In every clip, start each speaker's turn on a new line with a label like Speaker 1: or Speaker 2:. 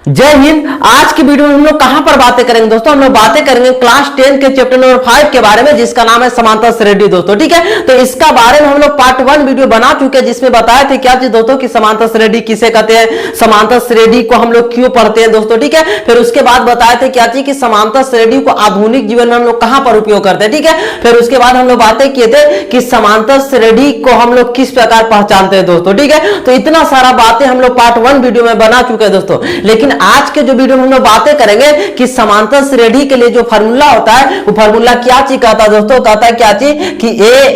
Speaker 1: जय हिंद। आज की वीडियो में हम लोग कहां पर बातें करेंगे दोस्तों? हम लोग बातें करेंगे क्लास 10 के चैप्टर नंबर 5 के बारे में, जिसका नाम है समांतर श्रेणी दोस्तों। ठीक है, तो इसका बारे में हम लोग पार्ट 1 वीडियो बना चुके हैं, जिसमें बताए थे क्या चीज दोस्तों कि समांतर श्रेणी किसे कहते हैं, समांतर श्रेणी को हम लोग क्यों पढ़ते हैं दोस्तों। ठीक है, फिर उसके बाद बताए थे क्या चीज कि समांतर श्रेणी को आधुनिक जीवन में हम लोग कहां पर उपयोग करते हैं। ठीक है, फिर उसके बाद हम लोग बातें किए थे कि समांतर श्रेणी को हम लोग किस प्रकार पहचानते हैं दोस्तों। ठीक है, तो इतना सारा बातें हम लोग पार्ट 1 वीडियो में बना चुके हैं दोस्तों। लेकिन आज के जो वीडियो हम लोग बातें करेंगे कि समांतर श्रेणी के लिए जो फार्मूला होता है, वो फार्मूला क्या चीज कहता है दोस्तों? कहता है क्या चीज कि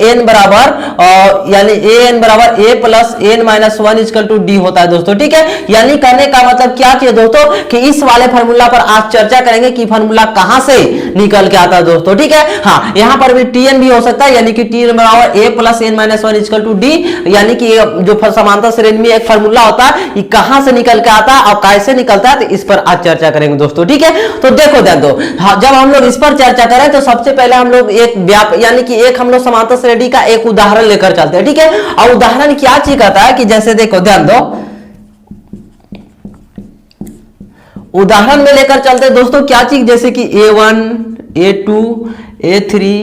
Speaker 1: an बराबर यानी an बराबर a plus n minus 1 equal to d होता है दोस्तों। ठीक है, यानी कहने का मतलब क्या चीज दोस्तों कि इस वाले फार्मूला पर आज चर्चा करेंगे कि फार्मूला कहां से निकल के आता है दोस्तों। ठीक है, हाँ, यहां पर भी tn भी हो सकता है, यानी कि tn बराबर a plus n minus 1 equal to d, यानी कि जो समांतर श्रेणी में एक फार्मूला होता है, ये कहां से निकल के आता है और कैसे निकलता है, तो इस पर आज चर्चा करेंगे दोस्तों। ठीक है, तो देखो हाँ, जब हम लोग इस पर चर्चा करें तो सबसे पहले हम लोग एक यानी कि एक हम लोग समांतर श्रेणी का एक उदाहरण लेकर चलते हैं। ठीक है, और उदाहरण क्या चीज कहता है कि जैसे देखो ध्यान दो, उदाहरण में लेकर चलते हैं दोस्तों क्या चीज, जैसे कि a1 a2 a3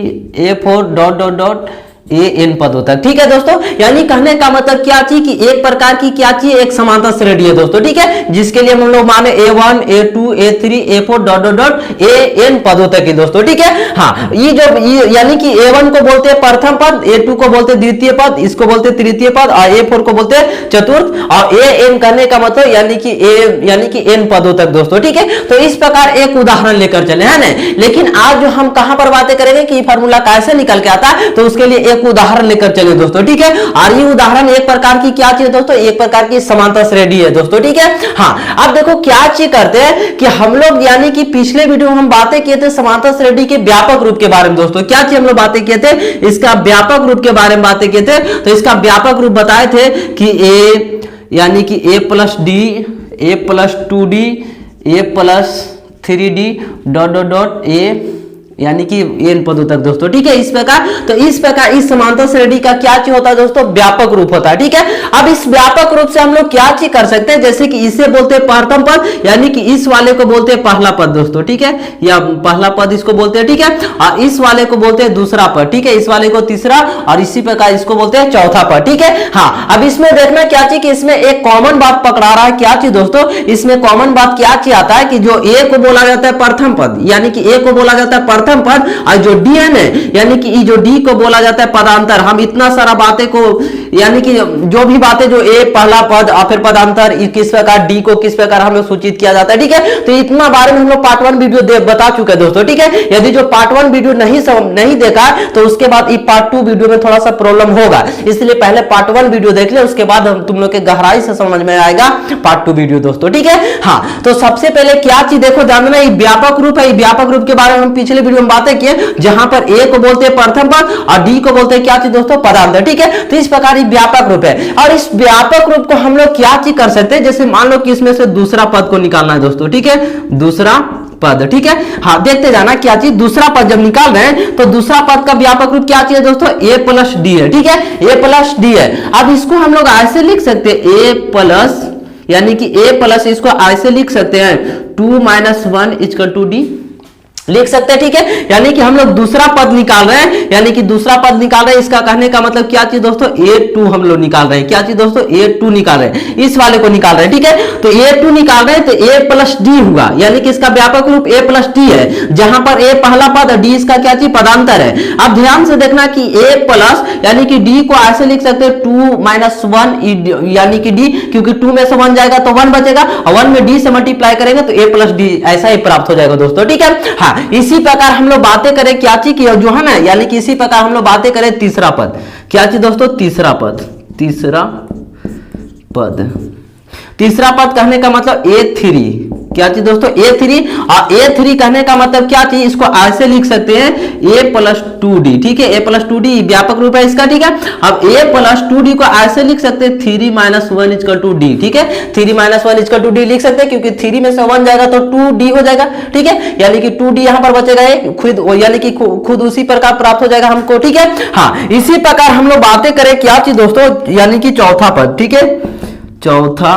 Speaker 1: a4 dot dot dot an पद होता है। ठीक है दोस्तों, यानी कहने का मतलब क्या चीज कि एक प्रकार की क्या चीज एक समांतर श्रेणी है दोस्तों। ठीक है, जिसके लिए हम लोग माने a1 a2 a3 a4 dot dot dot an पदों तक की दोस्तों। ठीक है, हाँ, ये यानी कि a1 को बोलते हैं प्रथम पद, a2 को बोलते हैं द्वितीय पद, इसको बोलते हैं तृतीय पद, और a4 को बोलते हैं चतुर्थ, और an करने का मतलब यानी कि n पदों तक दोस्तों। ठीक है, तो इस प्रकार एक उदाहरण लेकर चले हैं ना। लेकिन आज जो हम कहां पर बातें करेंगे कि फार्मूला कैसे निकल के आता है, तो उसके लिए एक उदाहरण लेकर चले दोस्तों। ठीक है, और ये उदाहरण एक प्रकार की क्या चीज दोस्तों, एक प्रकार की समांतर श्रेणी है दोस्तों। ठीक है, हाँ, अब देखो क्या चीज करते हैं कि हम लोग यानी कि पिछले वीडियो में हम बातें किए थे समांतर श्रेणी के व्यापक रूप के बारे में दोस्तों। क्या चीज हम लोग बातें किए थे, इसका व्यापक रूप के बारे में बातें किए थे। तो इसका व्यापक रूप बताए थे कि a यानी कि a plus D, a plus 2d, a plus 3d dot dot dot a यानी कि n पदों तक दोस्तों। ठीक है, इस प्रकार तो इस प्रकार इस समांतर श्रेणी का क्या चीज होता है दोस्तों, व्यापक रूप होता है। ठीक है, अब इस व्यापक रूप से हम लोग क्या चीज कर सकते हैं, जैसे कि इसे बोलते हैं प्रथम पद, यानी कि इस वाले को बोलते हैं पहला पद दोस्तों। ठीक है, या पहला पद इसको बोलते हैं। ठीक है, और इस वाले को बोलते हैं दूसरा पद। ठीक है, इस वाले को तीसरा, और इसी प्रकार इसको बोलते हैं चौथा पद। ठीक है, हाँ, अब इसमें देखना क्या चीज कि इसमें एक कॉमन बात पकड़ा रहा है। क्या चीज दोस्तों, इसमें कॉमन बात क्या चीज आता है कि जो a को बोला जाता है प्रथम पद, यानी कि a को बोला जाता है प्रथम पद, और जो d है यानी कि जो d को बोला जाता है पदांतर। हम इतना सारा बातें को यानी कि जो भी बातें जो a पहला पद और फिर पदांतर, किस प्रकार d को किस प्रकार हम लोग सूचित किया जाता है। ठीक है, तो इतना बारे में हम लोग पार्ट 1 वीडियो बता चुके हैं दोस्तों। ठीक है, यदि जो पार्ट 1 वीडियो नहीं देखा तो उसके बाद पार्ट 2 वीडियो में थोड़ा सा प्रॉब्लम होगा, इसलिए पहले पार्ट 1 वीडियो देख ले, उसके बाद तुम लोग के गहराई से समझ में आएगा पार्ट 2 वीडियो दोस्तों। ठीक है, हाँ, तो सबसे पहले क्या चीज देखो ध्यान देना, ये व्यापक रूप है। व्यापक रूप के बारे में हम पिछले वीडियो में बातें किए, जहां पर a को बोलते हैं प्रथम पद और d को बोलते हैं क्या चीज दोस्तों, पदांतर। ठीक है, तो इस प्रकार व्यापक रूप है, और इस व्यापक रूप को हम लोग क्या चीज कर सकते हैं, जैसे मान लो कि इसमें से दूसरा पद को निकालना है दोस्तों। ठीक है, दूसरा पद। ठीक है, हाँ, देखते जाना क्या चीज, दूसरा पद जब निकाल रहे हैं तो दूसरा पद का व्यापक रूप क्या चीज है दोस्तों, a प्लस डी है। ठीक है, a प्लस डी है। अब इसको हम लोग ऐसे लिख सकते हैं a प्लस, यानी कि a प्लस इसको ऐसे लिख सकते हैं 2 माइनस 1 इक्वल टू d लिख सकते हैं। ठीक है, यानी कि हम लोग दूसरा पद निकाल रहे हैं, यानी कि दूसरा पद निकाल रहे हैं, इसका कहने का मतलब क्या चीज दोस्तों, a2 हम लोग निकाल रहे हैं। क्या चीज दोस्तों, a2 निकाल रहे हैं, इस वाले को निकाल रहे हैं। ठीक है, तो a2 निकाल रहे हैं तो a प्लस डी हुआ, यानी कि इसका व्यापक रूप a प्लस डी है, जहां पर a पहला पद और d इसका क्या चीज पदांतर है। अब ध्यान से देखना कि a प्लस यानी कि d को ऐसे लिख सकते हैं 2 माइनस 1 यानी कि d, क्योंकि 2 में से 1 जाएगा तो 1 बचेगा, और 1 में d से मल्टीप्लाई करेंगे तो a प्लस डी ऐसा ही प्राप्त हो जाएगा दोस्तों। ठीक है, हाँ, इसी प्रकार हम लोग बातें करें क्या चीज की जो है ना, यानी कि इसी प्रकार हम लोग बातें करें तीसरा पद। क्या चीज दोस्तों, तीसरा पद। तीसरा पद, तीसरा पद कहने का मतलब a3, क्या चीज दोस्तों, a3, और a3 कहने का मतलब क्या चीज, इसको ऐसे लिख सकते हैं a प्लस 2d। ठीक है, a प्लस 2d व्यापक रूप है इसका। ठीक है, अब a प्लस 2d को ऐसे लिख सकते हैं 3 माइनस 1 इक्वल टू d। ठीक है, 3 माइनस 1 इक्वल टू d लिख सकते हैं, क्योंकि 3 में से 1 जाएगा तो 2d हो जाएगा। ठीक है, यानी कि 2d यहाँ पर बचेगा, खुद यानी कि खुद उसी प्रकार प्राप्त हो जाएगा हमको। ठीक है, हाँ, इसी प्रकार हम लोग बातें करें क्या चीज दोस्तों, यानी कि चौथा पद। ठीक है, चौथा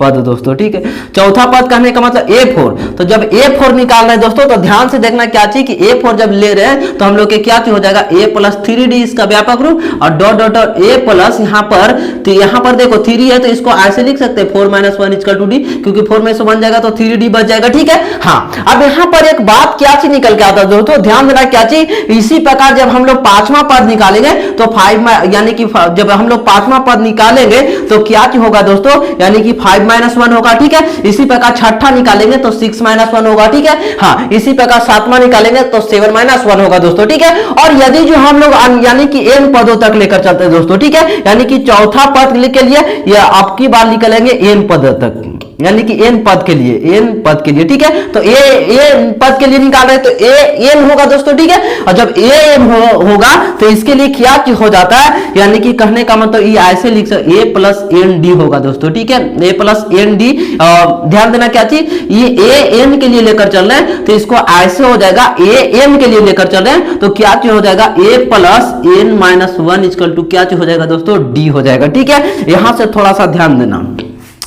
Speaker 1: पद दोस्तों, ठीक है। चौथा पद कहने का मतलब A4, तो जब A4 निकाल रहे हैं दोस्तों तो ध्यान से देखना क्या चीज कि A4 जब ले रहे हैं तो हम लोग के क्या चीज हो जाएगा A प्लस 3D इसका व्यापक रूप और dot dot dot A plus यहाँ पर, तो यहाँ पर देखो 3 है तो इसको ऐसे लिख सकते हैं 4 - 1 इक्वल टू D, क्योंकि 4 में से 1 जाएगा तो 3D बच जाएगा, ठीक है। हाँ, अब यहाँ पर एक बात क्या चीज निकल के आता है दोस्तों, ध्यान देना क्या चीज, इसी प्रकार जब हम लोग पांचवा पद निकालेंगे तो 5 यानी कि जब हम लोग पांचवा पद निकालेंगे तो क्या होगा दोस्तों, यानी कि 5 - 1 होगा, ठीक है। इसी प्रकार छठा निकालेंगे तो 6 - 1 होगा, ठीक है। हाँ, इसी प्रकार सातवां निकालेंगे तो 7 - 1 होगा दोस्तों, ठीक है। और यदि जो हम लोग यानी कि n पदों तक लेकर चलते हैं दोस्तों, ठीक है, यानी कि चौथा पद के लिए या आपकी बार निकलेंगे n पद तक, यानी कि n पद के लिए, ठीक है। तो a पद के लिए निकाल रहे हैं तो a n होगा दोस्तों, ठीक है। और जब a n होगा तो इसके लिए क्या हो जाता है, यानी कि कहने का मतलब ये ऐसे लिख सकते a प्लस एन डी होगा दोस्तों, ठीक है। a प्लस एन डी, ध्यान देना क्या चीज, ये a n के लिए लेकर चल रहे हैं तो इसको ऐसे हो जाएगा a n के लिए लेकर चल रहे हैं तो क्या चीज हो जाएगा a plus n - 1 equal to क्या चीज हो जाएगा दोस्तों, d हो जाएगा, ठीक है। यहां से थोड़ा सा ध्यान देना,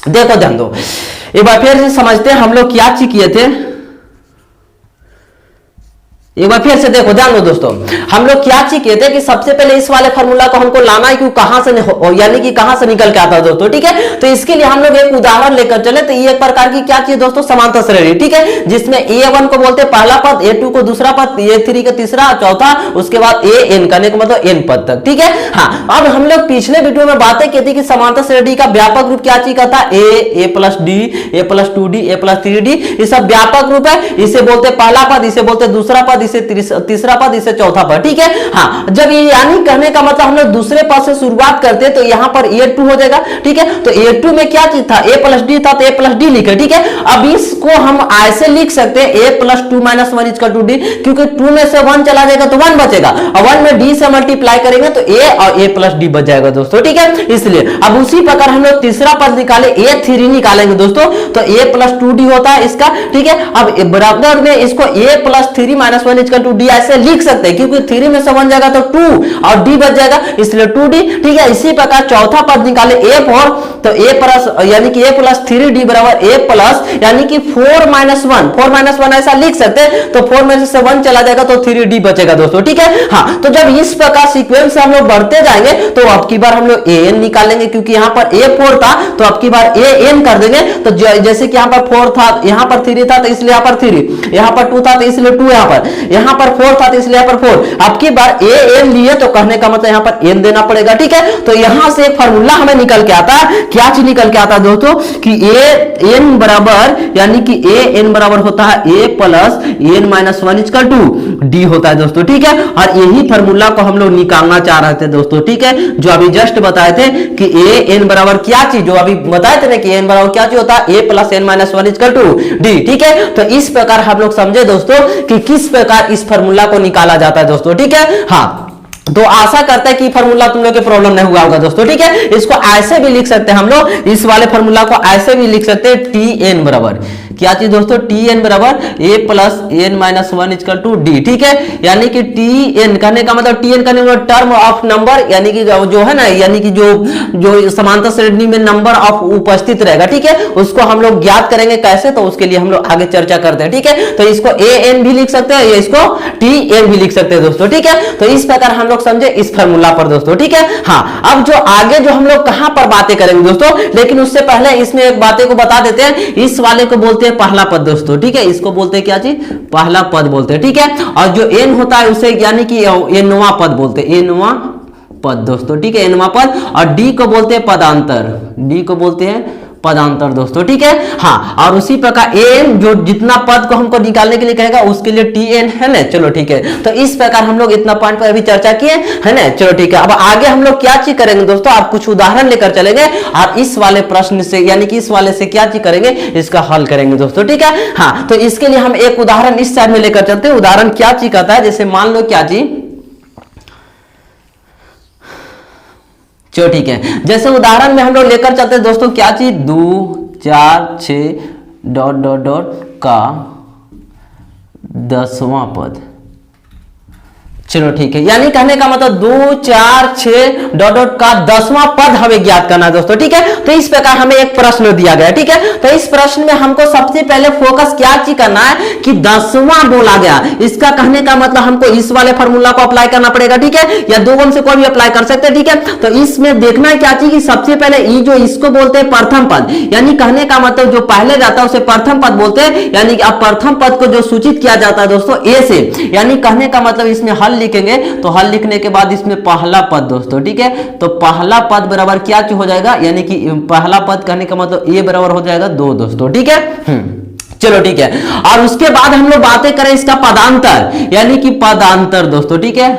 Speaker 1: देखो ध्यान दो, एक बार फिर से समझते हैं हम लोग क्या चीज किए थे, एक बार फिर से देखो, ध्यान दो दोस्तों, हम लोग क्या चीज किए थे कि सबसे पहले इस वाले फार्मूला को हमको लाना है कि कहां से यानी कि कहां से निकल के आता है दोस्तों, ठीक है। तो इसके लिए हम लोग एक उदाहरण लेकर चले, तो ये एक प्रकार की क्या चीज दोस्तों, समांतर श्रेणी, ठीक है, जिसमें A1 को बोलते हैं पहला पद, A2 को दूसरा पद, A3 का तीसरा, चौथा, उसके बाद AN करने का मतलब n पद तक, ठीक है। हाँ, अब हम लोग पिछले वीडियो में बातें की थी कि समांतर श्रेणी का व्यापक रूप क्या चीज का था, A plus D, A plus 2D, A plus 3D, ये सब व्यापक रूप है, इसे बोलते पहला पद, इसे बोलते दूसरा पद, इसे तीसरा पद, इसे चौथा पद, ठीक है। हाँ, जब ये यानी कहने का मतलब हम लोग दूसरे पद से शुरुआत करते हैं तो यहाँ पर A2 हो जाएगा, ठीक है। तो A2 में क्या चीज था, A प्लस D था तो A प्लस D लिखे, ठीक है। अब इसको हम ऐसे लिख सकते हैं A plus 2 - 1 equal to D, क्योंकि 2 में से 1 चला जाएगा तो 1 बचेगा और 1 में D से मल्टीप्लाई करेंगे तो A और A प्लस D बच जाएगा दोस्तों, ठीक है। इसलिए अब उसी प्रकार हम लोग तीसरा पद निकाले, A3 निकालेंगे दोस्तों तो A प्लस 2D होता है इसका, ठीक है। अब बराबर में इसको A plus 3 - 1 equal to D ऐसे लिख सकते हैं, क्योंकि 3 में से 1 जाएगा तो 2 और D बच जाएगा, इसलिए 2D, ठीक है। इसी प्रकार चौथा पद निकाले A4 तो A प्लस यानी कि A प्लस 3D बराबर A प्लस यानी कि 4 - 1 ऐसा लिख सकते हैं, तो 4 में से 1 चला जाएगा तो 3D बचेगा दोस्तों, ठीक है। हाँ, तो जब इस प्रकार सीक्वेंस से हम लोग बढ़ते जाएंगे तो अब की बार हम लोग AN निकालेंगे, क्योंकि यहाँ पर A4 था तो अब की बार AN कर देंगे, तो जैसे कि यहाँ पर 4 था, यहाँ पर 3 था तो इसलिए यहाँ पर 3, यहाँ पर 2 था तो इसलिए 2, यहाँ पर 4 था तो इसलिए यहाँ पर 4, अब की बार AN लिए तो कहने का मतलब यहाँ पर N देना पड़ेगा, ठीक है। तो यहाँ से एक फार्मूला हमें निकल के आता है, क्या चीज निकल के आता है दोस्तों कि AN बराबर यानी कि AN बराबर होता है A plus N - 1 equal to D होता है दोस्तों, ठीक है। और यही फार्मूला को हम लोग निकालना चाह रहे थे दोस्तों, ठीक है, जो अभी जस्ट बताए थे कि AN बराबर क्या चीज, जो अभी बताए थे ना कि AN बराबर क्या चीज होता है A plus N - 1 equal to D, ठीक है। तो इस प्रकार हम लोग समझे दोस्तों कि किस प्रकार इस फार्मूला को निकाला जाता है दोस्तों, ठीक है। हाँ, तो आशा करते हैं कि फार्मूला तुम लोग के प्रॉब्लम नहीं हुआ होगा दोस्तों, ठीक है। इसको ऐसे भी लिख सकते हैं हम लोग, इस वाले फार्मूला को ऐसे भी लिख सकते हैं TN बराबर क्या चीज दोस्तों, TN बराबर A plus N - 1 equal to D, ठीक है। यानी कि TN कहने का मतलब TN कहने का मतलब टर्म ऑफ नंबर, यानी कि जो है ना, यानी कि जो समांतर श्रेणी में नंबर ऑफ उपस्थित रहेगा, ठीक है, उसको हम लोग ज्ञात करेंगे कैसे, तो उसके लिए हम लोग आगे चर्चा करते हैं, ठीक है। तो इसको AN भी लिख सकते हैं, इसको TN भी लिख सकते हैं दोस्तों, ठीक है। तो इस प्रकार हम लोग समझे इस फार्मूला पर दोस्तों, ठीक है। हाँ, अब जो आगे जो हम लोग कहां पर बातें करेंगे दोस्तों, लेकिन उससे पहले इसमें एक बातें को बता देते हैं, इस वाले को बोलते हैं पहला पद दोस्तों, ठीक है, इसको बोलते हैं क्या चीज, पहला पद बोलते हैं, ठीक है। और जो N होता है उसे यानी कि Nवां पद बोलते हैं, Nवां पद दोस्तों, ठीक है, Nवां पद। और D को बोलते हैं पदांतर, D को बोलते हैं पदांतर दोस्तों, ठीक है। हाँ, और उसी प्रकार AN जो जितना पद को हमको निकालने के लिए कहेगा उसके लिए TN है ना, चलो ठीक है। तो इस प्रकार हम लोग इतना पॉइंट पर अभी चर्चा किए है ना, चलो ठीक है। अब आगे हम लोग क्या चीज करेंगे दोस्तों, आप कुछ उदाहरण लेकर चलेंगे और इस वाले प्रश्न से यानी कि इस वाले से क्या चीज करेंगे, इसका हल करेंगे दोस्तों, ठीक है। हाँ, तो इसके लिए हम एक उदाहरण इस साइड में लेकर चलते हैं। उदाहरण क्या चीज कहता है, जैसे मान लो क्या चीज, चलो ठीक है, जैसे उदाहरण में हम लोग लेकर चलते हैं दोस्तों क्या चीज, 2 4 6 डॉट डॉट डॉट का 10वां पद, चलो ठीक है, यानी कहने का मतलब 2 4 6 डॉट डॉट का 10वां पद हमें ज्ञात करना है दोस्तों। ठीक है, तो इस प्रकार हमें एक प्रश्न दिया गया। ठीक है, तो इस प्रश्न में हमको सबसे पहले फोकस क्या चीज करना है कि 10वां बोला गया, इसका कहने का मतलब हमको इस वाले फार्मूला को अप्लाई करना पड़ेगा। ठीक है, या दो में से कोई भी अप्लाई कर सकते हैं। ठीक है, तो इसमें देखना है क्या चीज कि सबसे पहले ये जो इसको बोलते हैं प्रथम पद, यानी कहने का मतलब जो पहले जाता है उसे प्रथम पद बोलते हैं। यानी कि अब प्रथम पद को जो सूचित किया जाता है दोस्तों ए से, यानी कहने का मतलब इसमें हल लिखेंगे तो हल लिखने के बाद इसमें पहला पद दोस्तों। ठीक है, तो पहला पद बराबर क्या हो जाएगा, यानी कि पहला पद कहने का मतलब ए बराबर हो जाएगा 2 दोस्तों। ठीक है, चलो ठीक है, और उसके बाद हम लोग बातें करें इसका पदांतर, यानी कि पदांतर दोस्तों। ठीक है,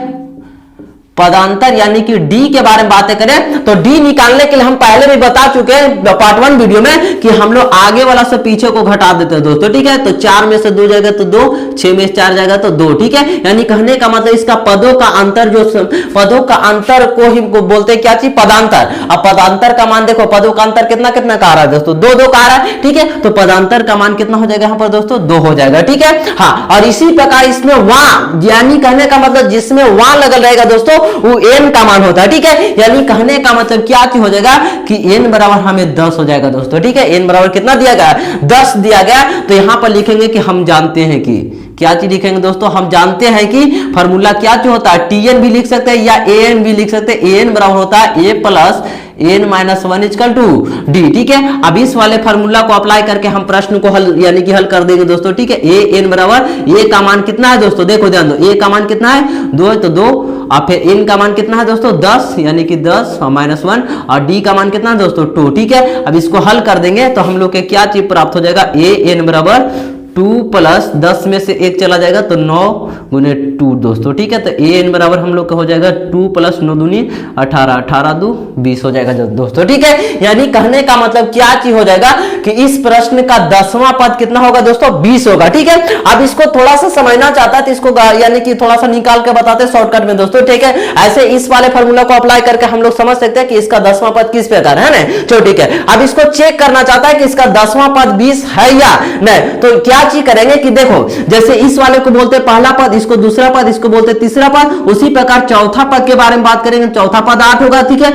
Speaker 1: पदांतर यानी कि डी के बारे में बातें करें तो डी निकालने के लिए हम पहले भी बता चुके हैं पार्ट 1 वीडियो में कि हम लोग आगे वाला से पीछे को घटा देते हैं दोस्तों। ठीक है, तो 4 में से 2 जाएगा तो 2, 6 में से 4 जाएगा तो 2। ठीक है, यानी कहने का मतलब इसका पदों का अंतर, जो पदों का अंतर को ही बोलते हैं क्या चीज, पदांतर। अब पदांतर का मान देखो, पदों का अंतर कितना कितना का आ रहा है दोस्तों, 2 2 का आ रहा है। ठीक है, तो पदांतर का मान कितना हो जाएगा यहाँ पर दोस्तों, 2 हो जाएगा। ठीक है, हाँ, और इसी प्रकार इसमें वहां, यानी कहने का मतलब जिसमें वहां लगल रहेगा दोस्तों वो n का मान होता है। ठीक है, यानी कहने का मतलब क्या हो जाएगा कि n बराबर हमें 10 हो जाएगा दोस्तों। ठीक है, n बराबर कितना दिया गया, 10 दिया गया। तो यहां पर लिखेंगे कि हम जानते हैं कि क्या चीज लिखेंगे दोस्तों, हम जानते हैं कि फॉर्मूला क्या होता है, tn भी लिख सकते हैं या an भी लिख सकते हैं। an बराबर होता है a plus n minus 1 equal to D. ठीक है, अब इस वाले फार्मूला को अप्लाई करके हम प्रश्न को हल यानी कि हल कर देंगे दोस्तों। ठीक है, a n बराबर a का मान कितना है दोस्तों, देखो ध्यान दो, a का मान कितना है 2 है तो 2, और फिर n का मान कितना है दोस्तों 10, यानी कि 10 और माइनस 1, और d का मान कितना है दोस्तों 2। ठीक है, अब इसको हल कर देंगे तो हम लोग के क्या चीज प्राप्त हो जाएगा, a n बराबर 2 प्लस 10 में से 1 चला जाएगा तो 9 गुने 2 दोस्तों। ठीक है, तो a n बराबर हम लोग का हो जाएगा 2 प्लस 9 दूनी 18, 18 2 20 हो जाएगा दोस्तों। ठीक है, यानी कहने का मतलब क्या चीज हो जाएगा कि इस प्रश्न का 10वां पद कितना होगा दोस्तों, 20 होगा। ठीक है, अब इसको थोड़ा सा समझना चाहता है तो इसको यानी कि थोड़ा सा निकाल के बताते हैं शॉर्टकट में दोस्तों। ठीक है, ऐसे इस वाले फार्मूला को अप्लाई करके हम लोग समझ सकते हैं कि इसका 10वां पद किस प्रकार है ना। चलो ठीक है, अब इसको चेक करना चाहता है कि इसका 10वां पद 20 है या नहीं, तो क्या चीज करेंगे कि देखो, जैसे इस वाले को बोलते हैं पहला पद, इसको दूसरा पद, इसको बोलते हैं तीसरा पद, उसी प्रकार चौथा पद के बारे में बात करेंगे। चौथा पद 8 होगा। ठीक है,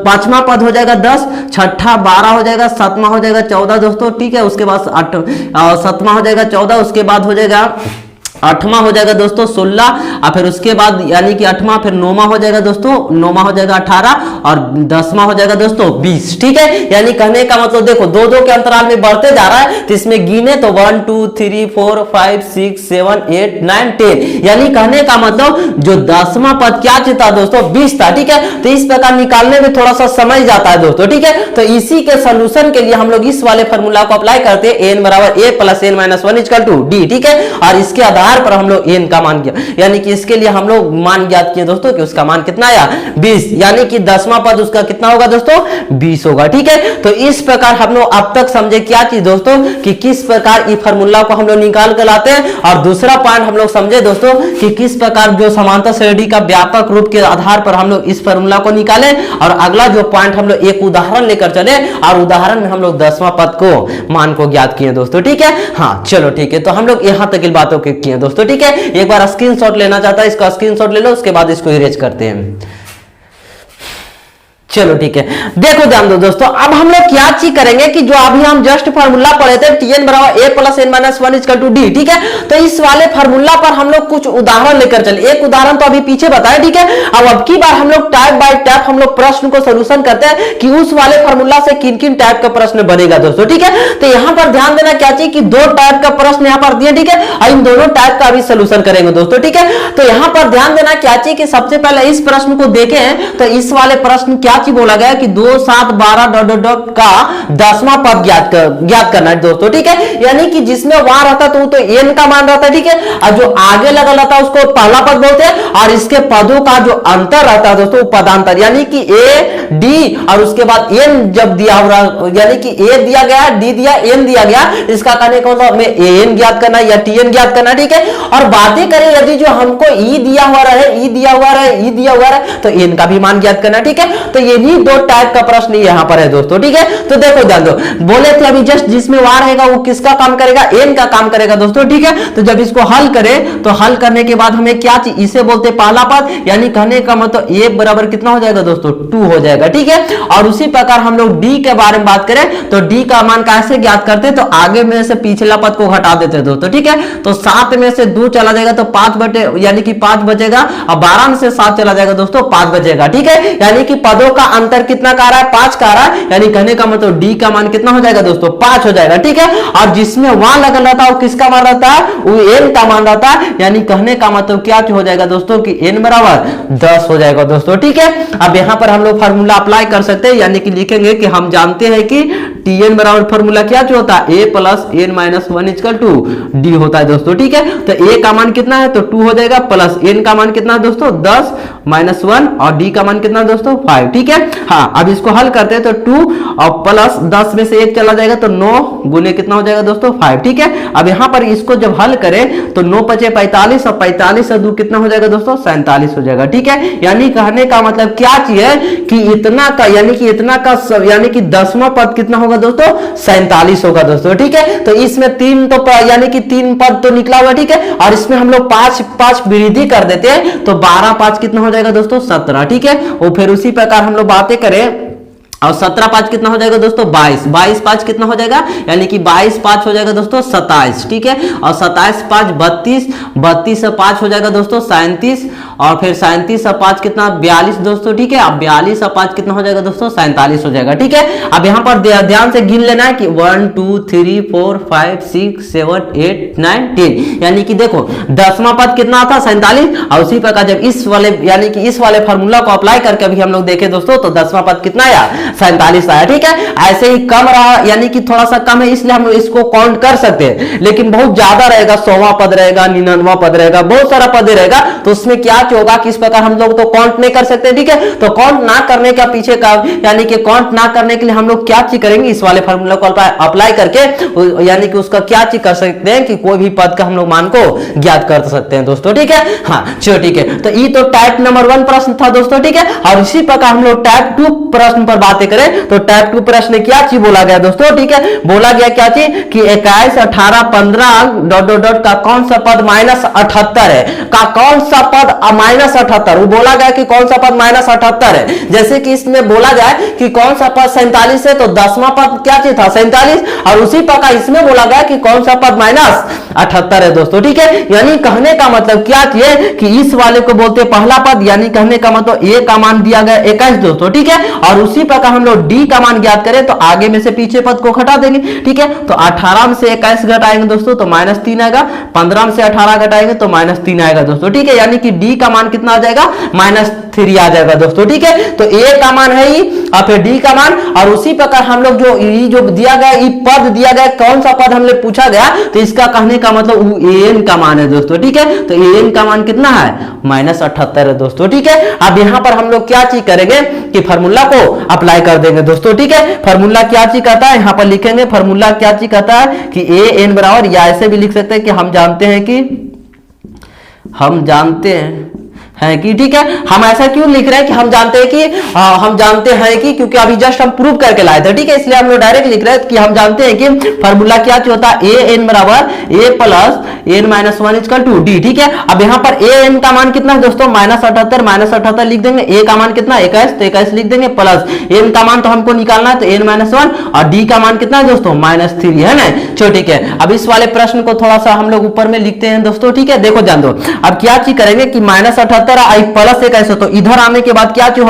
Speaker 1: पांचवा पद हो जाएगा 10, छठा 12 हो जाएगा, सातवां हो जाएगा 14 दोस्तों। ठीक है, उसके बाद 7वां हो जाएगा 14, उसके बाद हो जाएगा 8वां हो जाएगा दोस्तों 16, और फिर उसके बाद यानी कि 8वां, फिर 9वां हो जाएगा दोस्तों, 9वां हो जाएगा 18, और 10वां हो जाएगा दोस्तों 20। ठीक है, यानी कहने का मतलब देखो 2 2 के अंतराल में बढ़ते जा रहा है, तो इसमें गिने तो 1 2 3 4 5 6 7 8 9 10, यानी कहने का मतलब जो 10वां पद क्या था दोस्तों 20 था। ठीक है, तो इस प्रकार निकालने में थोड़ा सा समय जाता है दोस्तों। ठीक है, तो इसी के सोल्यूशन के लिए हम लोग इस वाले फार्मूला को अप्लाई करते हैं, n बराबर a plus n minus 1 equal to D. ठीक है, और इसके आधार पर हम लोग n का मान किया, यानी कि इसके लिए हम लोग मान ज्ञात किए दोस्तों कि उसका मान कितना आया 20, यानी कि 10वां पद उसका कितना होगा दोस्तों 20 होगा। ठीक है, तो इस प्रकार हम लोग अब तक समझे क्या चीज दोस्तों कि किस प्रकार इस फार्मूला को हम लोग निकाल कर लाते हैं, और दूसरा पॉइंट हम लोग समझे दोस्तों कि किस प्रकार जो समांतर श्रेणी का व्यापक रूप के आधार पर हम लोग इस फार्मूला को निकाले, और अगला जो पॉइंट हम लोग एक उदाहरण लेकर चले, और उदाहरण में हम लोग 10वां पद को मान को ज्ञात किए दोस्तों। ठीक है, हाँ चलो ठीक है, तो हम लोग यहां तक इन बातों के किए दोस्तों। ठीक है, एक बार स्क्रीनशॉट लेना चाहता है, इसका स्क्रीनशॉट ले लो, उसके बाद इसको इरेज करते हैं। चलो ठीक है, देखो ध्यान दो दोस्तों, अब हम लोग क्या चीज करेंगे कि जो अभी हम जस्ट फार्मूला पढ़े थे tn बराबर a plus n minus 1 equal to D. ठीक है, तो इस वाले फार्मूला पर हम लोग कुछ उदाहरण लेकर चले, एक उदाहरण तो अभी पीछे बताया। ठीक है, अब की बार हम लोग टाइप बाय टाइप हम लोग प्रश्न को सोल्यूशन करते हैं कि उस वाले फार्मूला से किन किन टाइप का प्रश्न बनेगा दोस्तों। ठीक है, तो यहां पर ध्यान देना क्या चाहिए कि 2 टाइप का प्रश्न यहां पर दिए। ठीक है, और इन दोनों टाइप का अभी सोल्यूशन करेंगे दोस्तों। ठीक है, तो यहां पर ध्यान देना क्या चाहिए कि सबसे पहले इस प्रश्न को देखें तो इस वाले प्रश्न क्या चीज बोला गया कि 2 7 12 डॉट डॉट डॉट का 10वां पद ज्ञात करना है दोस्तों। ठीक है, यानी कि जिसमें वहां रहता तो n का मान रहता है। ठीक है, और जो आगे लगा रहता है उसको पहला पद बोलते हैं, और इसके पदों का जो अंतर रहता है दोस्तों पदांतर, यानी कि a d और उसके बाद n जब दिया हो रहा, यानी कि a दिया गया, d दिया, n दिया गया, इसका कहने का मतलब हमें an ज्ञात करना या tn ज्ञात करना। ठीक है, और बातें करें यदि जो हमको e दिया हुआ रहे, e दिया हुआ रहे, e दिया हुआ रहे, तो n का भी मान ज्ञात करना। ठीक है, तो यही दो टाइप का प्रश्न यहाँ पर है दोस्तों, ठीक है। तो देखो ध्यान दो, बोले थे अभी जस्ट जिसमें वार रहेगा वो किसका काम करेगा, एन का काम करेगा दोस्तों, ठीक है। तो जब इसको हल करें तो हल करने के बाद हमें क्या चीज, इसे बोलते हैं पहला पद, यानी कहने का मतलब ए बराबर कितना हो जाएगा दोस्तों, 2 हो जाएगा, ठीक है। और उसी प्रकार हम लोग डी के बारे में बात करें तो डी का मान कैसे ज्ञात करते हैं, तो आगे में से पिछला पद को घटा देते हैं दोस्तों, ठीक है। तो 7 में से 2 चला जाएगा तो 5 बटे, यानी कि 5 बचेगा, और 12 में से 7 चला जाएगा दोस्तों, 5 बचेगा, ठीक है। यानी कि पदों का अंतर कितना का रहा है, 5 का रहा है, यानी कहने का मतलब डी का मान कितना हो जाएगा दोस्तों, 5 हो जाएगा, ठीक है। और जिसमें वहां लगल रहता है वो किसका मान रहता है, वो एन का मान रहता है, यानी कहने का मतलब क्या हो जाएगा दोस्तों कि एन बराबर 10 हो जाएगा दोस्तों, ठीक है। अब यहां पर हम लोग फार्मूला अप्लाई कर सकते हैं, यानी कि लिखेंगे कि हम जानते हैं कि टी एन बराबर फार्मूला क्या होता है, A plus N minus 1 equal to D होता है दोस्तों, ठीक है। तो ए का मान कितना है तो 2 हो जाएगा, प्लस एन का मान कितना है दोस्तों 10 माइनस 1, और डी का मान कितना है दोस्तों 5, ठीक है। हाँ, अब इसको हल करते हैं तो 2 और प्लस 10 में से 1 चला जाएगा तो 9 गुने कितना हो जाएगा दोस्तों 5, ठीक है। अब यहां पर इसको जब हल करें तो 9 पचे 45, और 45 से 2 कितना हो जाएगा दोस्तों 47 हो जाएगा, ठीक है। यानी कहने का मतलब क्या चीज है कि इतना का, यानी कि इतना का, यानी कि 10वां पद कितना होगा दोस्तों 47 होगा दोस्तों, ठीक है। तो इसमें 3 तो यानी कि 3 पद तो निकला हुआ, ठीक है। और इसमें हम लोग 5 वृद्धि कर देते हैं तो 12 5 कितना हो जाएगा दोस्तों 17, ठीक है। और फिर उसी प्रकार हम लोग बातें करें और 17 5 कितना हो जाएगा दोस्तों 22, 22 5 कितना हो जाएगा, यानी कि 22 5 हो जाएगा दोस्तों 27, ठीक है। और 27 5 32, 32 से 5 हो जाएगा दोस्तों 37, और फिर 37 से 5 कितना 42 दोस्तों, ठीक है। अब 42 से 5 कितना हो जाएगा दोस्तों 47 हो जाएगा, ठीक है। अब यहाँ पर ध्यान से गिन लेना है कि 1 2 3 4 5 6 7 8 9 10, यानी कि देखो 10वां पद कितना था 47, और उसी प्रकार जब इस वाले, यानी कि इस वाले फार्मूला को अप्लाई करके अभी हम लोग देखें दोस्तों तो 10वां पद कितना आया 47 आया, ठीक है। ऐसे ही कम रहा, यानी कि थोड़ा सा कम है इसलिए हम इसको काउंट कर सकते हैं, लेकिन बहुत ज्यादा रहेगा, 100वां पद रहेगा, 99वां पद रहेगा, बहुत सारा पद रहेगा, तो उसमें क्या होगा कि इस प्रकार हम लोग तो काउंट नहीं कर सकते, ठीक है। तो काउंट ना करने का पीछे का, यानी कि काउंट ना करने के लिए हम लोग क्या चीज करेंगे, इस वाले फार्मूला को अप्लाई करके, यानी कि उसका क्या चीज कर सकते हैं कि कोई भी पद का हम लोग मान को ज्ञात कर सकते हैं दोस्तों, ठीक है। हाँ चलो ठीक है, तो ये तो टाइप नंबर 1 प्रश्न था दोस्तों, ठीक है। और इसी प्रकार हम लोग टाइप 2 प्रश्न पर बातें करें तो टाइप 2 प्रश्न क्या चीज बोला गया दोस्तों, ठीक है। बोला गया क्या चीज कि 21 18 15 डॉट डॉट डॉट का कौन सा पद -78 है, का कौन सा पद -78, वो बोला गया कि कौन सा पद -78 है। जैसे कि इसमें बोला जाए कि कौन सा पद 47 है तो 10वां पद क्या चीज था 47, और उसी प्रकार इसमें बोला गया कि कौन सा पद -78 है दोस्तों, ठीक है। यानी कहने का मतलब क्या चीज कि इस वाले को बोलते पहला पद, यानी कहने का मतलब ए का मान दिया गया 21 दोस्तों, ठीक है। और उसी प्रकार हम लोग डी का मान ज्ञात करें तो आगे में से पीछे पद को घटा देंगे, ठीक है। तो 18 में से 21 घटाएंगे दोस्तों तो -3 आएगा, 15 में से 18 घटाएंगे तो -3 आएगा दोस्तों, ठीक है। यानी कि डी का मान कितना आ जाएगा -3 आ जाएगा दोस्तों, ठीक है। तो ए का मान है ही, और फिर डी का मान, और उसी प्रकार हम लोग जो दिया गया ये पद दिया गया, कौन सा पद हमने पूछा गया तो इसका कहने का मतलब एन का मान है दोस्तों, ठीक है। तो एन का मान कितना है -78 है दोस्तों, ठीक है। अब यहां पर हम लोग क्या चीज करेंगे कि फार्मूला को अप्लाई कर देंगे दोस्तों, ठीक है। फार्मूला क्या चीज कहता है, यहां पर लिखेंगे फार्मूला क्या चीज कहता है कि ए एन बराबर, या ऐसे भी लिख सकते हैं कि हम जानते हैं कि ठीक है। हम ऐसा क्यों लिख रहे हैं कि हम जानते हैं कि क्योंकि अभी जस्ट हम प्रूव करके लाए थे, ठीक है। इसलिए हम लोग डायरेक्ट लिख रहे हैं कि हम जानते हैं कि फार्मूला क्या होता है, ए एन बराबर A plus N minus 1 equal to D, ठीक है। अब यहाँ पर ए एन का मान कितना है दोस्तों -78 लिख देंगे, ए का मान कितना 21 तो 21 लिख देंगे, प्लस एन का मान तो हमको निकालना है तो एन -1, और डी का मान कितना है दोस्तों -3 है ना। चलो ठीक है, अब इस वाले प्रश्न को थोड़ा सा हम लोग ऊपर में लिखते हैं दोस्तों, ठीक है। देखो जान दो, अब क्या चीज करेंगे कि -78 आई प्लस 21 तो इधर आने के बाद क्या चीज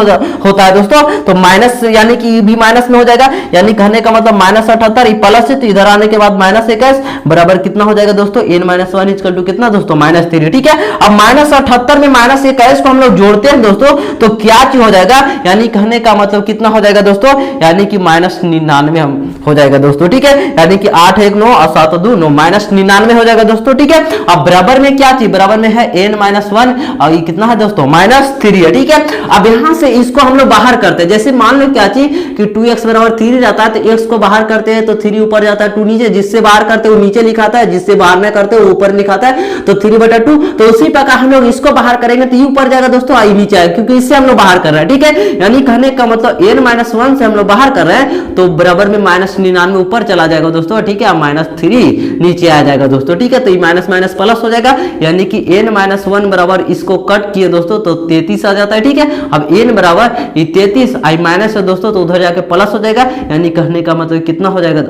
Speaker 1: होता है दोस्तों, तो माइनस, यानी कि भी माइनस में हो जाएगा, यानी कहने का मतलब -78 प्लस है तो इधर आने के बाद -21 बराबर कितना हो जाएगा दोस्तों n-1 इक्वल टू कितना दोस्तों -3, ठीक है। अब -78 में -21 को हम लोग जोड़ते हैं दोस्तों तो क्या चीज हो जाएगा, यानी कहने का मतलब कितना हो जाएगा दोस्तों, यानी कि -99 हम हो जाएगा दोस्तों, ठीक है। यानी कि 8 1 9 और 7 2 9 -99 हो जाएगा दोस्तों, ठीक है। अब बराबर में क्या चीज, बराबर में है n-1 और ये कितना है दोस्तों -3 है, ठीक है। अब यहां से इसको हम लोग बाहर करते हैं, जैसे मान लो क्या चीज कि 2x बराबर 3 रहता है, तो x को बाहर करते हैं तो 3 ऊपर जाता है, 2 नीचे, जिससे बाहर करते हैं वो नीचे लिखाता है, जिससे बाहर में करते हैं वो ऊपर लिखाता है, तो 3/2। तो उसी प्रकार हम लोग इसको बाहर करेंगे तो ये ऊपर जाएगा दोस्तों, आई नीचे आएगा, क्योंकि इससे हम लोग बाहर कर रहे हैं, ठीक है। यानी कहने का मतलब n-1 से हम लोग बाहर कर रहे हैं तो बराबर में -99 ऊपर चला जाएगा दोस्तों, ठीक है, -3 नीचे आ जाएगा दोस्तों, ठीक है। तो ये माइनस माइनस प्लस हो जाएगा, यानी कि n-1 बराबर इसको कट किए दोस्तों तो 33 आ जाता है, ठीक है। अब n बराबर ये 33 आई माइनस है दोस्तों, तो उधर जाके प्लस हो जाएगा, यानी कहने का मतलब कितना हो जाएगा,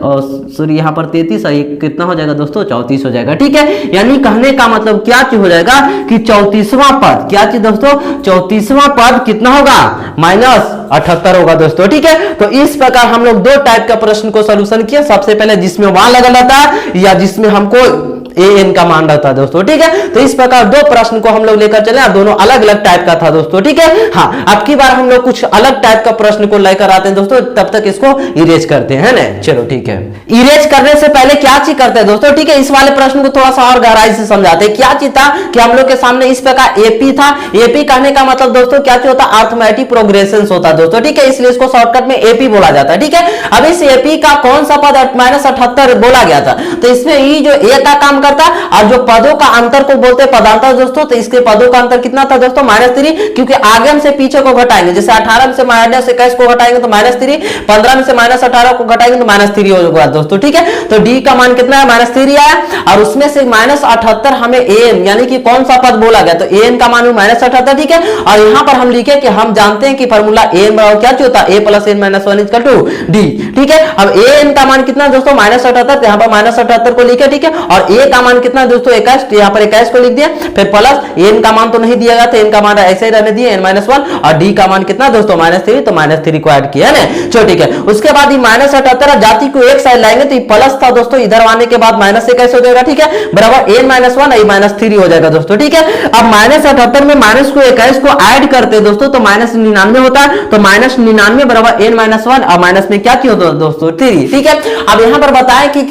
Speaker 1: सॉरी यहाँ पर 33 आई कितना हो जाएगा दोस्तों, 34 हो जाएगा, ठीक है। यानी कहने का मतलब क्या चीज हो जाएगा कि 34वां पद, क्या चीज दोस्तों, 34वां पद कितना होगा, -78 होगा दोस्तों, ठीक है। तो इस प्रकार हम लोग दो टाइप का प्रश्न को सॉल्यूशन किया, सबसे पहले जिसमें वहां लगा रहता है या जिसमें हमको an का मान रहता है दोस्तों, ठीक है। तो इस प्रकार दो प्रश्न को हम लोग लेकर चले, दोनों अलग अलग टाइप का था दोस्तों, ठीक है। हाँ, अब की बार हम लोग कुछ अलग टाइप का प्रश्न को लेकर आते हैं दोस्तों, तब तक इसको इरेज करते हैं ना, चलो ठीक है। इरेज करने से पहले क्या चीज करते हैं दोस्तों, ठीक है, इस वाले प्रश्न को थोड़ा सा और गहराई से समझाते हैं। क्या चीज था कि हम लोग के सामने इस प्रकार एपी था, एपी कहने का मतलब दोस्तों क्या चीज होता है, अर्थमेटिक प्रोग्रेशन होता है दोस्तों, ठीक है, इसलिए इसको शॉर्टकट में एपी बोला जाता है, ठीक है। अब इस एपी का कौन सा पद -78 बोला गया था, तो इसमें ये जो ए का काम करता है और जो पदों का अंतर को बोलते हैं पदांतर दोस्तों, तो इसके पदों का अंतर कितना था दोस्तों, -3, क्योंकि आगे से पीछे को घटाएंगे, जैसे 18 में से -21 को घटाएंगे तो -3, 15 में से -18 को घटाएंगे तो -3 होगा दोस्तों, ठीक है। तो डी का मान कितना है, -3 आया, और उसमें से -78 हमें एन यानी कि कौन सा पद बोला गया, तो एन का मान -78, ठीक है। और यहां पर हम लिखे कि हम जानते हैं कि फार्मूला एन बराबर क्या होता है, a + n-1 = d, ठीक है। अब एन का मान कितना दोस्तों, -78, यहां पर -78 को लिखे, ठीक है। और ए का मान कितना दोस्तों, 21, यहाँ पर 21 को लिख दिया, फिर प्लस एन का मान तो नहीं दिया गया था, एन का मान ऐसे ही रहने दिए n-1, और डी का मान कितना दोस्तों -3, तो -3 को ऐड किया है ना, चलो ठीक है। उसके बाद ये -78 जाति को एक साइड लाएंगे तो ये प्लस था दोस्तों, इधर आने के बाद -21 हो जाएगा, ठीक है, बराबर n-1 ये -3 हो जाएगा दोस्तों, ठीक है। अब -78 में माइनस को 21 को ऐड करते हैं दोस्तों, तो -99 होता है, तो -99 बराबर n-1 और माइनस में क्या किया दोस्तों, 3, ठीक है। अब यहाँ पर बताया कि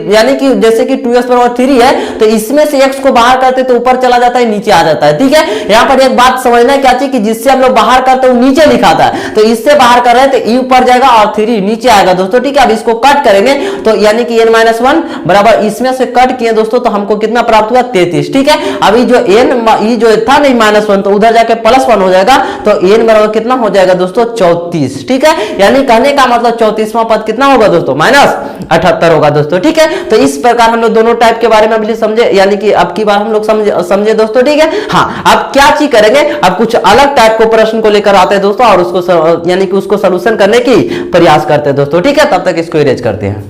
Speaker 1: यानी कि जैसे कि 2x बराबर 3 है, तो इसमें से x को बाहर करते तो ऊपर चला जाता है, नीचे आ जाता है, ठीक है। यहाँ पर एक बात समझना क्या चाहिए कि जिससे हम लोग बाहर करते हैं वो नीचे लिखाता है, तो इससे बाहर कर रहे हैं तो e ऊपर जाएगा और 3 नीचे आएगा दोस्तों, ठीक है। अब इसको कट करेंगे तो यानी कि n-1 बराबर इसमें से कट किए दोस्तों, तो हमको कितना प्राप्त हुआ, 33, ठीक है। अभी जो n जो था नहीं -1 तो उधर जाके +1 हो जाएगा, तो n बराबर कितना हो जाएगा दोस्तों, 34, ठीक है। यानी कहने का मतलब 34वां पद कितना होगा दोस्तों, -78 होगा दोस्तों, ठीक है। तो इस प्रकार हम लोग दोनों टाइप के बारे में अभी समझे, यानी कि अब की बार हम लोग समझे दोस्तों, ठीक है। हाँ, अब क्या चीज करेंगे, अब कुछ अलग टाइप को प्रश्न को लेकर आते हैं दोस्तों, और उसको यानी कि उसको सॉल्यूशन करने की प्रयास करते हैं दोस्तों, ठीक है। तब तक इसको इरेज करते हैं,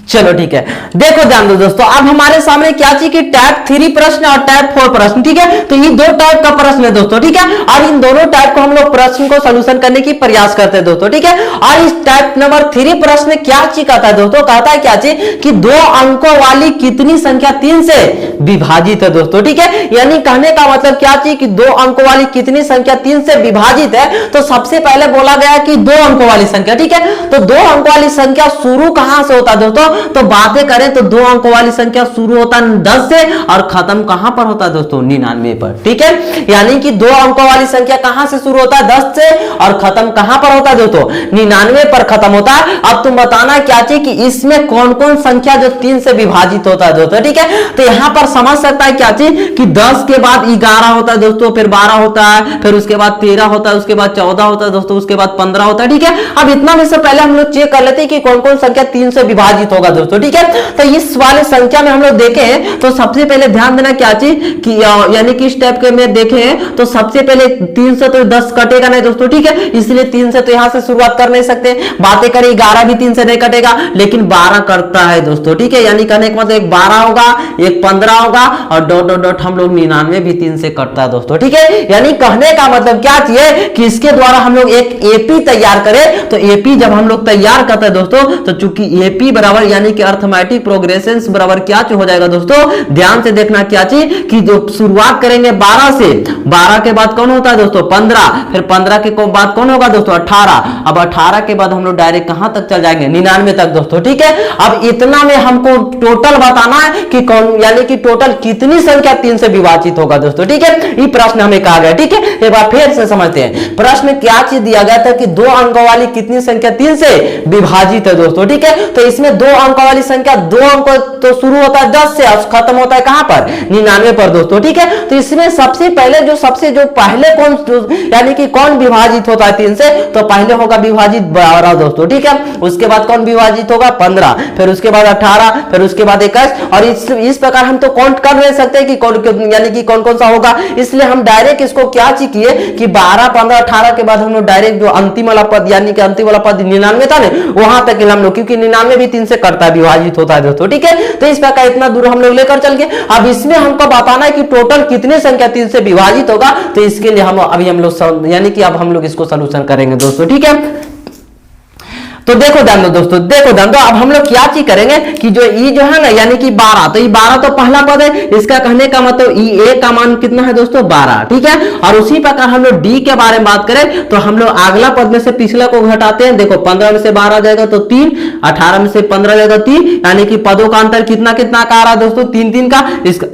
Speaker 1: चलो ठीक है। देखो ध्यान दो दोस्तों, अब हमारे सामने क्या चीज की टाइप 3 प्रश्न और टाइप 4 प्रश्न, ठीक है। तो ये दो टाइप का प्रश्न है दोस्तों, ठीक है, और इन दोनों टाइप को हम लोग प्रश्न को सॉल्यूशन करने की प्रयास करते हैं दोस्तों, ठीक है। और इस टाइप नंबर 3 प्रश्न क्या चीज कहता है दोस्तों, कहता है क्या चीज कि 2 अंकों वाली कितनी संख्या 3 से विभाजित है दोस्तों, ठीक है। यानी कहने का मतलब क्या चीज कि 2 अंकों वाली कितनी संख्या 3 से विभाजित है, तो सबसे पहले बोला गया कि 2 अंकों वाली संख्या, ठीक है। तो 2 अंकों वाली संख्या शुरू कहां से होता है दोस्तों, तो बातें करें तो 2 अंकों वाली संख्या शुरू होता है 10 से और खत्म कहां पर होता है दोस्तों, 99 पर, ठीक है। यानी कि 2 अंकों वाली संख्या कहां से शुरू होता है, 10 से, और खत्म कहां पर होता है दोस्तों, 99 पर खत्म होता है। अब तुम बताना क्या चाहिए कि इसमें कौन कौन संख्या जो 3 से विभाजित होता है दोस्तों, ठीक है। तो यहां पर समझ सकता है क्या चीज कि 10 के बाद 11 होता है दोस्तों, फिर 12 होता है, फिर उसके बाद 13 होता है, उसके बाद 14 होता है दोस्तों, उसके बाद 15 होता है, ठीक है। अब इतना में से पहले हम लोग चेक कर लेते हैं कि कौन कौन संख्या 3 से विभाजित होगा दोस्तों, ठीक है। तो इस वाले संख्या में हम लोग देखें तो सबसे पहले ध्यान देना क्या चीज कि यानी कि इस टाइप के में देखें तो सबसे पहले 3 से तो 10 कटेगा नहीं दोस्तों, ठीक है, इसलिए 3 से तो यहां से शुरुआत कर नहीं सकते। बातें करें 11 भी 3 से नहीं कटेगा, लेकिन 12 करता है दोस्तों, ठीक है। यानी कहने का मतलब एक 12 होगा, एक 15 होगा, और डॉट डॉट डॉट हम लोग 99 भी 3 से कटता है दोस्तों, ठीक है। यानी कहने का मतलब क्या चाहिए कि इसके द्वारा हम लोग एक एपी तैयार करें, तो एपी जब हम लोग तैयार करते हैं दोस्तों, तो चूंकि एपी बराबर यानी कि अर्थमेटिक प्रोग्रेशन बराबर क्या हो जाएगा दोस्तों, ध्यान से देखना क्या चीज कि जो शुरुआत करेंगे 12 से, 12 के बाद कौन होता है दोस्तों 15, फिर 15 के बाद कौन होगा दोस्तों 18, अब 18 के बाद हम लोग डायरेक्ट कहां तक चल जाएंगे 99 तक दोस्तों, ठीक है। अब इतना में हमको टोटल बताना है कि कौन यानी कि टोटल कितनी संख्या 3 से विभाजित होगा दोस्तों, ठीक है। ये प्रश्न हमें कहा गया, ठीक है। एक बार फिर से समझते हैं प्रश्न क्या चीज दिया गया था कि 2 अंकों वाली कितनी संख्या 3 से विभाजित है दोस्तों, ठीक है। तो इसमें 2 अंकों वाली संख्या 2 अंक तो शुरू होता है 10 से और खत्म होता है कहां पर 99 पर दोस्तों, ठीक है। तो इसमें सबसे पहले जो पहले कौन यानी कि कौन विभाजित होता है 3 से, तो पहले होगा विभाजित 12 दोस्तों, ठीक है। उसके बाद कौन विभाजित होगा 15, फिर उसके बाद 18, फिर उसके बाद 21, और इस प्रकार हम तो काउंट कर नहीं सकते कि कौन यानी कि कौन कौन सा होगा, इसलिए हम डायरेक्ट इसको क्या चीज किए कि 12, 15, 18 के बाद हम लोग डायरेक्ट जो अंतिम वाला पद यानी कि अंतिम वाला पद 99 था ना, वहां तक हम लोग, क्योंकि 99 भी 3 से करता है, विभाजित होता है दोस्तों, ठीक है। तो इस प्रकार इतना दूर हम लोग लेकर चल गए। अब इसमें हमको बताना है कि टोटल कितनी संख्या 3 से विभाजित होगा, तो इसके लिए हम लोग यानी कि अब हम लोग इसको सॉल्यूशन करेंगे दोस्तों, ठीक है। तो देखो ध्यान दो दोस्तों, देखो ध्यान दो, अब हम लोग क्या चीज करेंगे कि जो ई जो है ना यानी कि 12, तो ये 12 तो पहला पद है, इसका कहने का मतलब ई ए का मान कितना है दोस्तों 12, ठीक है। और उसी प्रकार हम लोग डी के बारे में बात करें तो हम लोग अगला पद में से पिछला को घटाते हैं, देखो 15 में से 12 जाएगा तो 3, 18 में से 15 जाएगा 3, यानी कि पदों का अंतर कितना कितना का आ रहा है दोस्तों 3 3 का। इसका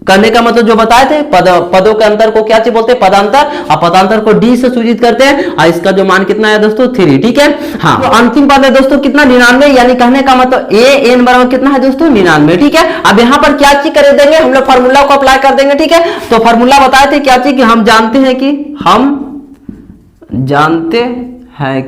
Speaker 1: करने का मतलब जो बताए थे पदों के अंतर को क्या चीज बोलते हैं पदांतर, और पदांतर को डी से सूचित करते हैं, और इसका जो मान कितना है दोस्तों 3, ठीक है। हाँ, तो अंतिम पद है दोस्तों कितना 99, यानी कहने का मतलब ए एन बराबर कितना है दोस्तों 99, ठीक है। अब यहाँ पर क्या चीज कर देंगे हम लोग, फार्मूला को अप्लाई कर देंगे, ठीक है। तो फार्मूला बताए थे क्या चीज कि हम जानते हैं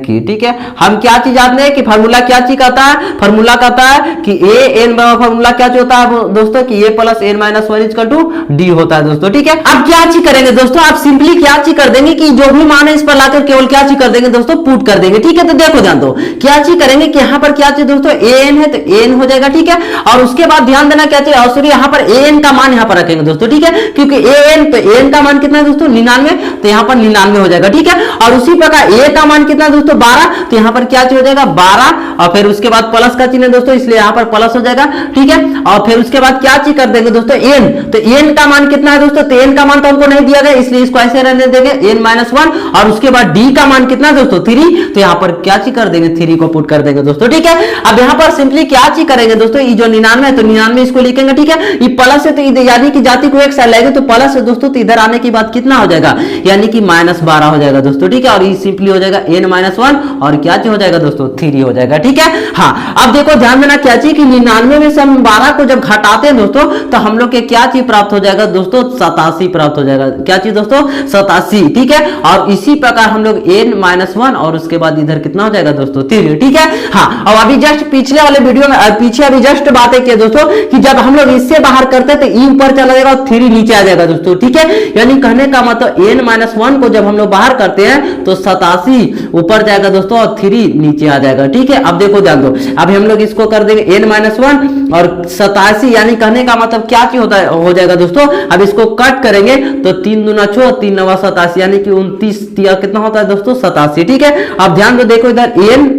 Speaker 1: कि ठीक है, हम क्या चीज जानते हैं कि फार्मूला क्या चीज कहता है, फार्मूला कहता है कि ए एन फार्मूला क्या चीज होता है दोस्तों कि A plus N minus 1 equal to D होता है दोस्तों, ठीक है। अब क्या चीज करेंगे दोस्तों, आप सिंपली क्या चीज कर देंगे कि जो भी मान है इस पर लाकर केवल क्या चीज कर देंगे दोस्तों पुट कर देंगे, ठीक है। तो देखो ध्यान दो क्या चीज करेंगे कि यहाँ पर क्या चीज दोस्तों ए एन है तो ए एन हो जाएगा, ठीक है। और उसके बाद ध्यान देना क्या चाहिए, और यहाँ पर ए एन का मान यहाँ पर रखेंगे दोस्तों, ठीक है, क्योंकि ए एन तो ए एन का मान कितना है दोस्तों 99, तो यहाँ पर 99 हो जाएगा, ठीक है। और उसी प्रकार ए का मान कितना दोस्तों 12, तो यहां पर क्या चीज हो जाएगा 12, और फिर उसके बाद प्लस का चिन्ह है दोस्तों, इसलिए यहां पर प्लस हो जाएगा, ठीक है। और फिर उसके बाद क्या चीज कर देंगे दोस्तों एन, तो एन का मान कितना है दोस्तों, तो एन का मान तो हमको नहीं दिया गया, इसलिए इसको ऐसे रहने देंगे एन माइनस 1, और उसके बाद डी का मान कितना है दोस्तों 3, तो यहां पर क्या चीज कर देंगे 3 को पुट कर देंगे दोस्तों, ठीक है। अब यहां पर सिंपली क्या चीज करेंगे दोस्तों, ये जो 99 है तो 99 इसको लिखेंगे, ठीक है। ये प्लस है तो यानी कि जाति को एक साइड लाएंगे तो प्लस है दोस्तों, तो इधर आने की बात कितना हो जाएगा यानी कि -12 हो जाएगा दोस्तों, ठीक है। और ये सिंपली हो जाएगा n माइनस 1, और क्या चीज हो जाएगा दोस्तों 3 हो जाएगा, ठीक है। हाँ, अब देखो ध्यान देना क्या चीज कि 99 में से हम 12 को जब घटाते हैं दोस्तों तो हम लोग के क्या चीज प्राप्त हो जाएगा दोस्तों 87 प्राप्त हो जाएगा, क्या चीज दोस्तों 87, ठीक है। और इसी प्रकार हम लोग n माइनस 1 और उसके बाद इधर कितना हो जाएगा दोस्तों 3, ठीक है। हाँ, और अभी जस्ट पिछले वाले वीडियो में पीछे अभी जस्ट बातें की दोस्तों कि जब हम लोग इससे बाहर करते हैं तो ई ऊपर चला जाएगा और 3 नीचे आ जाएगा दोस्तों, ठीक है। यानी कहने का मतलब n माइनस 1 को जब हम लोग बाहर करते हैं तो 87 ऊपर जाएगा दोस्तों और 3 नीचे आ जाएगा, ठीक है। अब देखो ध्यान दो, अब हम लोग इसको कर देंगे n माइनस 1 और 87, यानी कहने का मतलब क्या चीज होता है हो जाएगा दोस्तों। अब इसको कट करेंगे तो 3 दूना 6, 3 9 87, यानी कि 29 कितना होता है दोस्तों 87, ठीक है। अब ध्यान दो, देखो इधर n,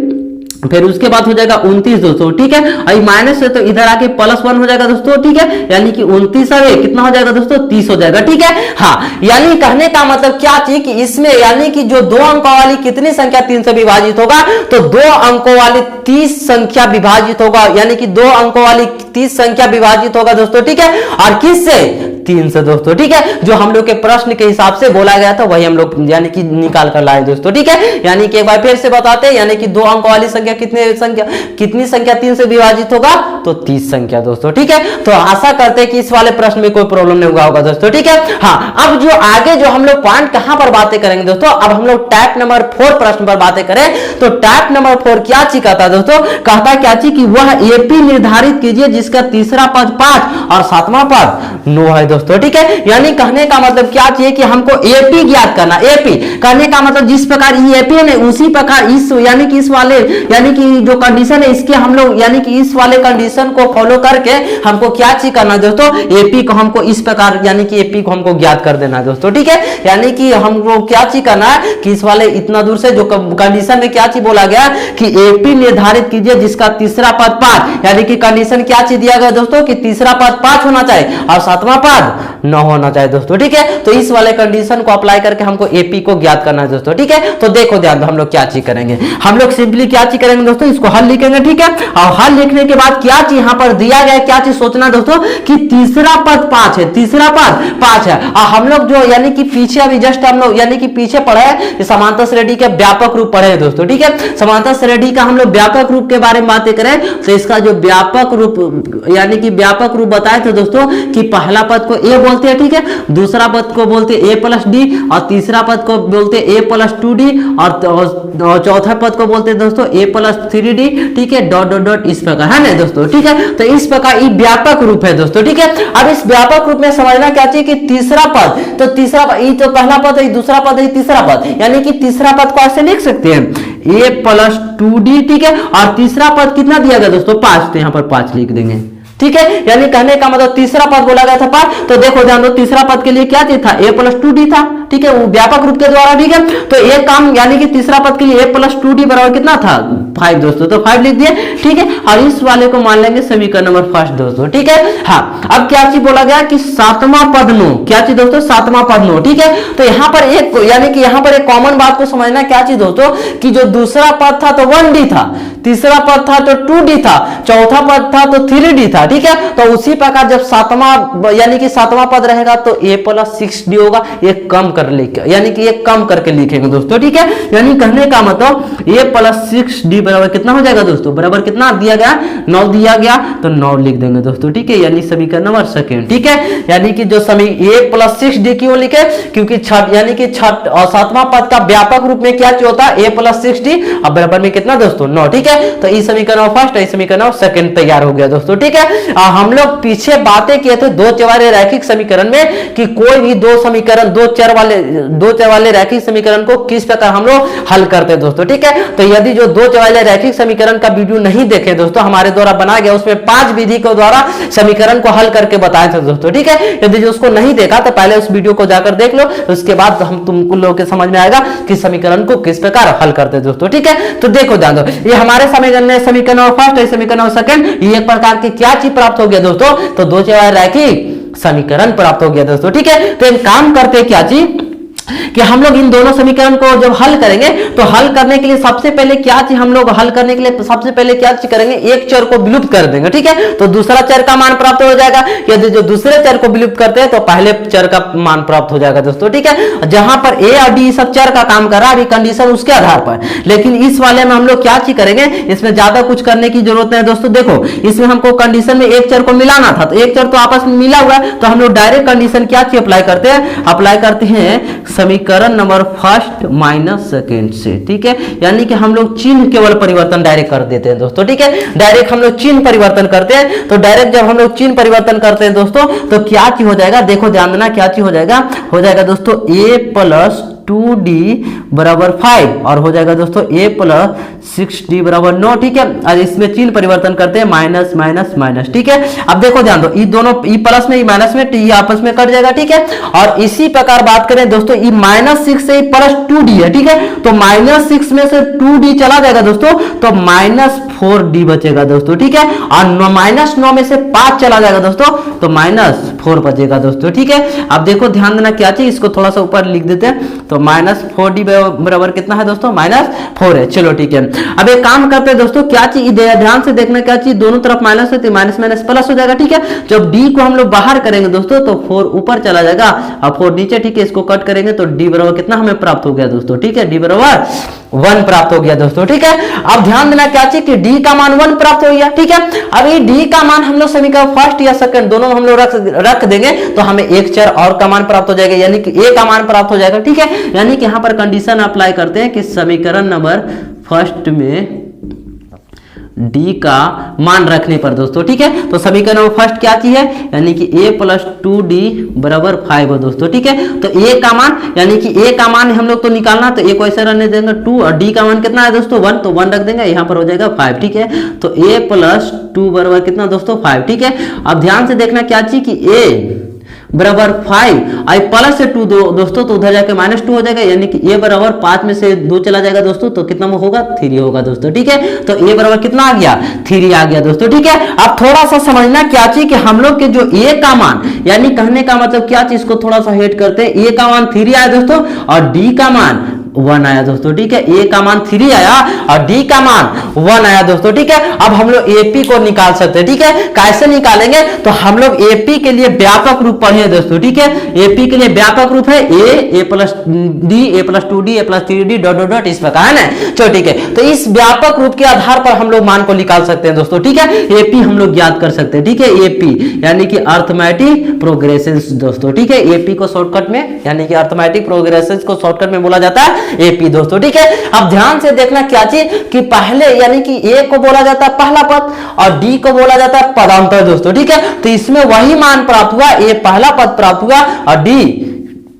Speaker 1: फिर उसके बाद हो जाएगा 29 दोस्तों, ठीक है। और माइनस से तो इधर आके +1 हो जाएगा दोस्तों, ठीक है, यानी कि 29 है कितना हो जाएगा दोस्तों 30 हो जाएगा, ठीक है। हाँ, यानी कहने का मतलब क्या चीज कि इसमें यानी कि जो 2 अंकों वाली कितनी संख्या 3 से विभाजित होगा, तो 2 अंकों वाली 30 संख्या विभाजित होगा, यानी कि 2 अंकों वाली 30 संख्या विभाजित होगा दोस्तों, ठीक है। और किससे 3 से दोस्तों, ठीक है। जो हम लोग के प्रश्न के हिसाब से बोला गया था वही हम लोग यानी कि निकाल कर लाए दोस्तों, ठीक है। यानी कि एक बार फिर से बताते हैं, यानी कि 2 अंकों वाली संख्या कितनी संख्या 3 से विभाजित होगा, तो 30 संख्या दोस्तों, ठीक है। तो आशा करते हैं कि इस वाले प्रश्न में कोई प्रॉब्लम नहीं हुआ होगा दोस्तों, ठीक है। हाँ, अब जो आगे जो हम लोग पॉइंट कहां पर बातें करेंगे दोस्तों, अब हम लोग टाइप नंबर 4 प्रश्न पर बातें करें। तो टाइप नंबर 4 क्या चीज कहता है दोस्तों, कहता है क्या चीज कि वह एपी निर्धारित कीजिए जिसका तीसरा पद 5 और 7वां पद 9 है दोस्तों, ठीक है। यानी कहने का मतलब क्या चाहिए कि हमको एपी ज्ञात करना। एपी कहने का मतलब जिस प्रकार एपी है ना उसी प्रकार इस यानी कि इस वाले यानी कि जो कंडीशन है इसके हम लोग यानी कि इस वाले कंडीशन को फॉलो करके हमको क्या चीज करना है दोस्तों, एपी को हमको इस प्रकार यानी कि एपी को हमको ज्ञात कर देना है दोस्तों, ठीक है। यानी कि हमको क्या चीज करना है कि इस वाले इतना दूर से जो कंडीशन में क्या चीज बोला गया कि एपी निर्धारित कीजिए जिसका तीसरा पद 5, यानी कि कंडीशन क्या चीज दिया गया दोस्तों कि तीसरा पद 5 होना चाहिए और सातवां पद 9 होना चाहिए दोस्तों, ठीक है। तो इस वाले कंडीशन को अप्लाई करके हमको एपी को ज्ञात करना है दोस्तों, ठीक है। तो देखो ध्यान दो हम लोग क्या चीज करेंगे, हम लोग सिंपली क्या चीज करेंगे दोस्तों, इसको हल लिखेंगे, ठीक है। और हल लिखने के बाद क्या चीज यहां पर दिया गया, क्या चीज सोचना दोस्तों कि तीसरा पद 5 है, तीसरा पद 5 है। और हम लोग जो यानी कि पीछे अभी जस्ट हम लोग यानी कि पीछे पढ़े हैं समांतर श्रेणी के व्यापक रूप पढ़े हैं दोस्तों, ठीक है। समांतर श्रेणी का हम लोग व्यापक रूप के बारे में बातें करें तो इसका जो व्यापक रूप यानी कि व्यापक रूप बताए थे दोस्तों कि पहला पद को ए बोलते हैं, ठीक है, दूसरा पद को बोलते हैं ए प्लस डी और तीसरा पद को बोलते हैं ए प्लस 2d और चौथा पद को बोलते हैं दोस्तों ए प्लस 3d, ठीक है, डॉट डॉट डॉट इस प्रकार है ना दोस्तों, ठीक है। तो इस प्रकार ये व्यापक रूप है दोस्तों, ठीक है। अब इस व्यापक रूप में समझना क्या चाहिए कि तीसरा पद, तो तीसरा ये तो पहला पद है, दूसरा पद है, तीसरा पद, यानी कि तीसरा पद को ऐसे लिख सकते हैं ए प्लस 2d, ठीक है। और तीसरा पद कितना दिया गया दोस्तों 5, तो यहां पर 5 लिख देंगे, ठीक है। यानी कहने का मतलब तीसरा पद बोला गया था 5, तो देखो ध्यान दो तीसरा पद के लिए क्या चीज था a प्लस 2d था, ठीक है, वो व्यापक रूप के द्वारा, ठीक है। तो एक काम यानी कि तीसरा पद के लिए a प्लस 2d बराबर कितना था 5 दोस्तों, तो 5 लिख दिए, ठीक है। और इस वाले को मान लेंगे समीकरण नंबर 1 दोस्तों, ठीक है। हाँ, अब क्या चीज बोला गया कि सातवां पद नो, क्या चीज दोस्तों सातवां पद नो, ठीक है। तो यहाँ पर एक यानी कि यहाँ पर एक कॉमन बात को समझना क्या चीज दोस्तों कि जो दूसरा पद था तो 1d था, तीसरा पद था तो 2d था, चौथा पद था तो 3d था, ठीक है। तो उसी प्रकार जब सातवां यानी कि सातवां पद रहेगा तो a प्लस 6d होगा, एक कम कर लिखे यानी कि एक कम करके लिखेंगे दोस्तों, ठीक है। यानी कहने का मतलब a प्लस 6d बराबर कितना हो जाएगा दोस्तों, बराबर कितना दिया गया 9 दिया गया, तो 9 लिख देंगे दोस्तों, ठीक है। यानी समीकरण नंबर 2, ठीक है। यानी कि जो a प्लस 6d क्यों लिखे क्योंकि यानी कि और सातवां पद का व्यापक रूप में क्या होता है a प्लस 6d अब बराबर में कितना दोस्तों 9, ठीक है। तो इस समीकरण 1 इस समीकरण 2 तैयार हो गया दोस्तों, ठीक है। हम लोग पीछे बातें किए थे दो चर वाले रैखिक समीकरण में कि कोई भी दो समीकरण दो चर वाले रैखिक समीकरण को किस प्रकार हम लोग हल करते हैं दोस्तों, ठीक है। तो यदि जो दो चर वाले रैखिक समीकरण का वीडियो नहीं देखे दोस्तों हमारे द्वारा बनाया गया उसमें 5 विधि के द्वारा समीकरण को हल करके बताए थे दोस्तों, ठीक है। यदि जो उसको नहीं देखा तो पहले उस वीडियो को जाकर देख लो, उसके बाद हम तुमको लोगों के समझ में आएगा कि समीकरण को किस प्रकार हल करते हैं दोस्तों, ठीक है। तो देखो ध्यान दो ये हमारे समीकरण 1 समीकरण 2 ये एक प्रकार की क्या चीज प्राप्त हो गया दोस्तों, तो दो चर रैखिक समीकरण प्राप्त हो गया दोस्तों, ठीक है। तो एक काम करते क्या चीज कि हम लोग इन दोनों समीकरण को जब हल करेंगे तो हल करने के लिए सबसे पहले क्या चीज हम लोग हल करने के लिए सबसे पहले क्या चीज करेंगे एक चर को विलुप्त कर देंगे, ठीक है। तो दूसरा चर का मान प्राप्त हो जाएगा, यदि जो दूसरे चर को विलुप्त करते हैं तो पहले चर का मान प्राप्त हो जाएगा दोस्तों, ठीक है। जहां पर a और d सब चर का काम कर रहा है अभी कंडीशन उसके आधार पर, लेकिन इस वाले में हम लोग क्या चीज करेंगे इसमें ज्यादा कुछ करने की जरूरत नहीं दोस्तों। देखो इसमें हमको कंडीशन में एक चर को मिलाना था तो एक चर तो आपस में मिला हुआ है, तो हम लोग डायरेक्ट कंडीशन क्या चीज अप्लाई करते हैं समीकरण नंबर 1 माइनस 2 से, ठीक है। यानी कि हम लोग चिन्ह केवल परिवर्तन डायरेक्ट कर देते हैं दोस्तों, ठीक है। डायरेक्ट हम लोग चिन्ह परिवर्तन करते हैं, तो डायरेक्ट जब हम लोग चिन्ह परिवर्तन करते हैं दोस्तों तो क्या चीज हो जाएगा, देखो ध्यान देना क्या चीज हो जाएगा दोस्तों a प्लस 2d बराबर 5 और हो जाएगा दोस्तों a प्लस 6d बराबर 9, ठीक है। और इसमें चिन्ह परिवर्तन करते हैं माइनस माइनस माइनस, ठीक है। अब देखो ध्यान दो ये दोनों ई प्लस में माइनस में ये आपस में कट जाएगा, ठीक है। और इसी प्रकार बात करें दोस्तों ये -6 से प्लस 2d है, ठीक है। तो -6 में से 2d चला जाएगा दोस्तों तो -4d बचेगा दोस्तों, ठीक है। और -9 में से 5 चला जाएगा दोस्तों तो -4 बचेगा दोस्तों, ठीक है। अब देखो ध्यान देना क्या चीज इसको थोड़ा सा ऊपर लिख देते हैं, तो -4d बराबर कितना है दोस्तों -4 है, चलो ठीक है। अब एक काम करते हैं दोस्तों क्या चीज ध्यान से देखना क्या चीज दोनों तरफ माइनस है तो माइनस माइनस प्लस हो जाएगा, ठीक है। जब d को हम लोग बाहर करेंगे दोस्तों तो 4 ऊपर चला जाएगा और 4 नीचे, ठीक है। इसको कट करेंगे तो d बराबर कितना हमें प्राप्त हो गया दोस्तों, ठीक है। d बराबर 1 प्राप्त हो गया दोस्तों, ठीक है। अब ध्यान देना क्या चीज कि d का मान 1 प्राप्त हो गया, ठीक है। अब ये d का मान हम लोग समीकरण 1 या 2 दोनों हम लोग रख देंगे तो हमें एक चर और का मान प्राप्त हो जाएगा यानी कि a का मान प्राप्त हो जाएगा, ठीक है। यानी कि यहाँ पर कंडीशन अप्लाई करते हैं कि समीकरण नंबर 1 में डी का मान रखने पर दोस्तों, ठीक है। तो समीकरण नंबर फर्स्ट क्या चीज है, यानी कि a प्लस 2d बराबर 5 है दोस्तों, ठीक है। तो a का मान, यानी कि a का मान हम लोग तो निकालना, तो a को ऐसे रहने देंगे 2 और d का मान कितना है दोस्तों 1, तो 1 रख देंगे, यहाँ पर हो जाएगा 5, ठीक है। तो a प्लस 2 बराबर कितना दोस्तों 5, ठीक है। अब ध्यान से देखना क्या चीज कि a बराबर 5 आई प्लस से 2 दोस्तों, तो उधर जाके -2 हो जाएगा, यानी कि a बराबर 5 में से 2 चला जाएगा दोस्तों, तो कितना होगा 3 होगा दोस्तों, ठीक है। तो a बराबर कितना आ गया 3 आ गया दोस्तों, ठीक है। अब थोड़ा सा समझना क्या चीज कि हम लोग के जो a का मान, यानी कहने का मतलब क्या चीज को थोड़ा सा हेट करते हैं, a का मान 3 आया दोस्तों और d का मान 1 आया दोस्तों, ठीक है। a का मान 3 आया और d का मान 1 आया दोस्तों, ठीक है। अब हम लोग AP को निकाल सकते हैं, ठीक है। कैसे निकालेंगे, तो हम लोग AP के लिए व्यापक रूप पढ़े दोस्तों, ठीक है। AP के लिए व्यापक रूप है a plus d, a plus 2d, a plus 3d dot dot dot, इस प्रकार है ना। चलो ठीक है, तो इस व्यापक रूप के आधार पर हम लोग मान को निकाल सकते हैं दोस्तों, ठीक है। AP हम लोग ज्ञात कर सकते हैं, ठीक है। AP यानी कि अर्थमेटिक प्रोग्रेशन दोस्तों, ठीक है। AP को शॉर्टकट में, यानी कि अर्थमेटिक प्रोग्रेशन को शॉर्टकट में बोला जाता है AP दोस्तों, ठीक है। अब ध्यान से देखना क्या चीज कि पहले यानी कि a को बोला जाता है पहला पद और d को बोला जाता है पदांतर दोस्तों, ठीक है। तो इसमें वही मान प्राप्त हुआ, a पहला पद प्राप्त हुआ और d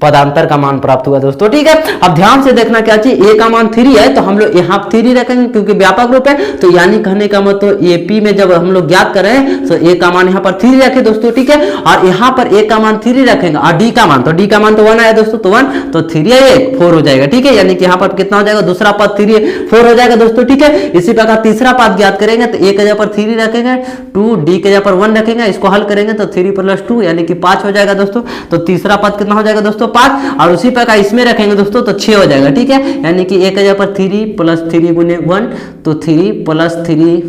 Speaker 1: पदांतर का मान प्राप्त हुआ दोस्तों, ठीक है। अब ध्यान से देखना क्या चाहिए, a का मान 3 है तो हम लोग यहाँ 3 रखेंगे क्योंकि व्यापक रूप है, तो यानी कहने का मतलब AP में जब हम लोग ज्ञात कर रहे हैं तो a का मान यहाँ पर 3 रखे दोस्तों, ठीक है। और यहाँ पर a का मान 3 रखेंगे और d का मान, तो d का मान तो 1 आया दोस्तों, तो 1 तो 3 है 4 हो जाएगा, ठीक है। यानी कि यहाँ पर कितना हो जाएगा, दूसरा पद 3 4 हो जाएगा दोस्तों, ठीक है। इसी प्रकार तीसरा पद ज्ञात करेंगे तो a के जगह पर 3 रखेंगे, 2 d के जगह पर 1 रखेंगे, इसको हल करेंगे तो 3 प्लस 2 यानी कि 5 हो जाएगा दोस्तों। तो तीसरा पद कितना हो जाएगा दोस्तों 5, और उसी प्रकार इसमें रखेंगे दोस्तों तो 6 हो जाएगा, ठीक है। यानी कि एक जगह पर 3 प्लस 3 गुने 1, तो 3 प्लस 3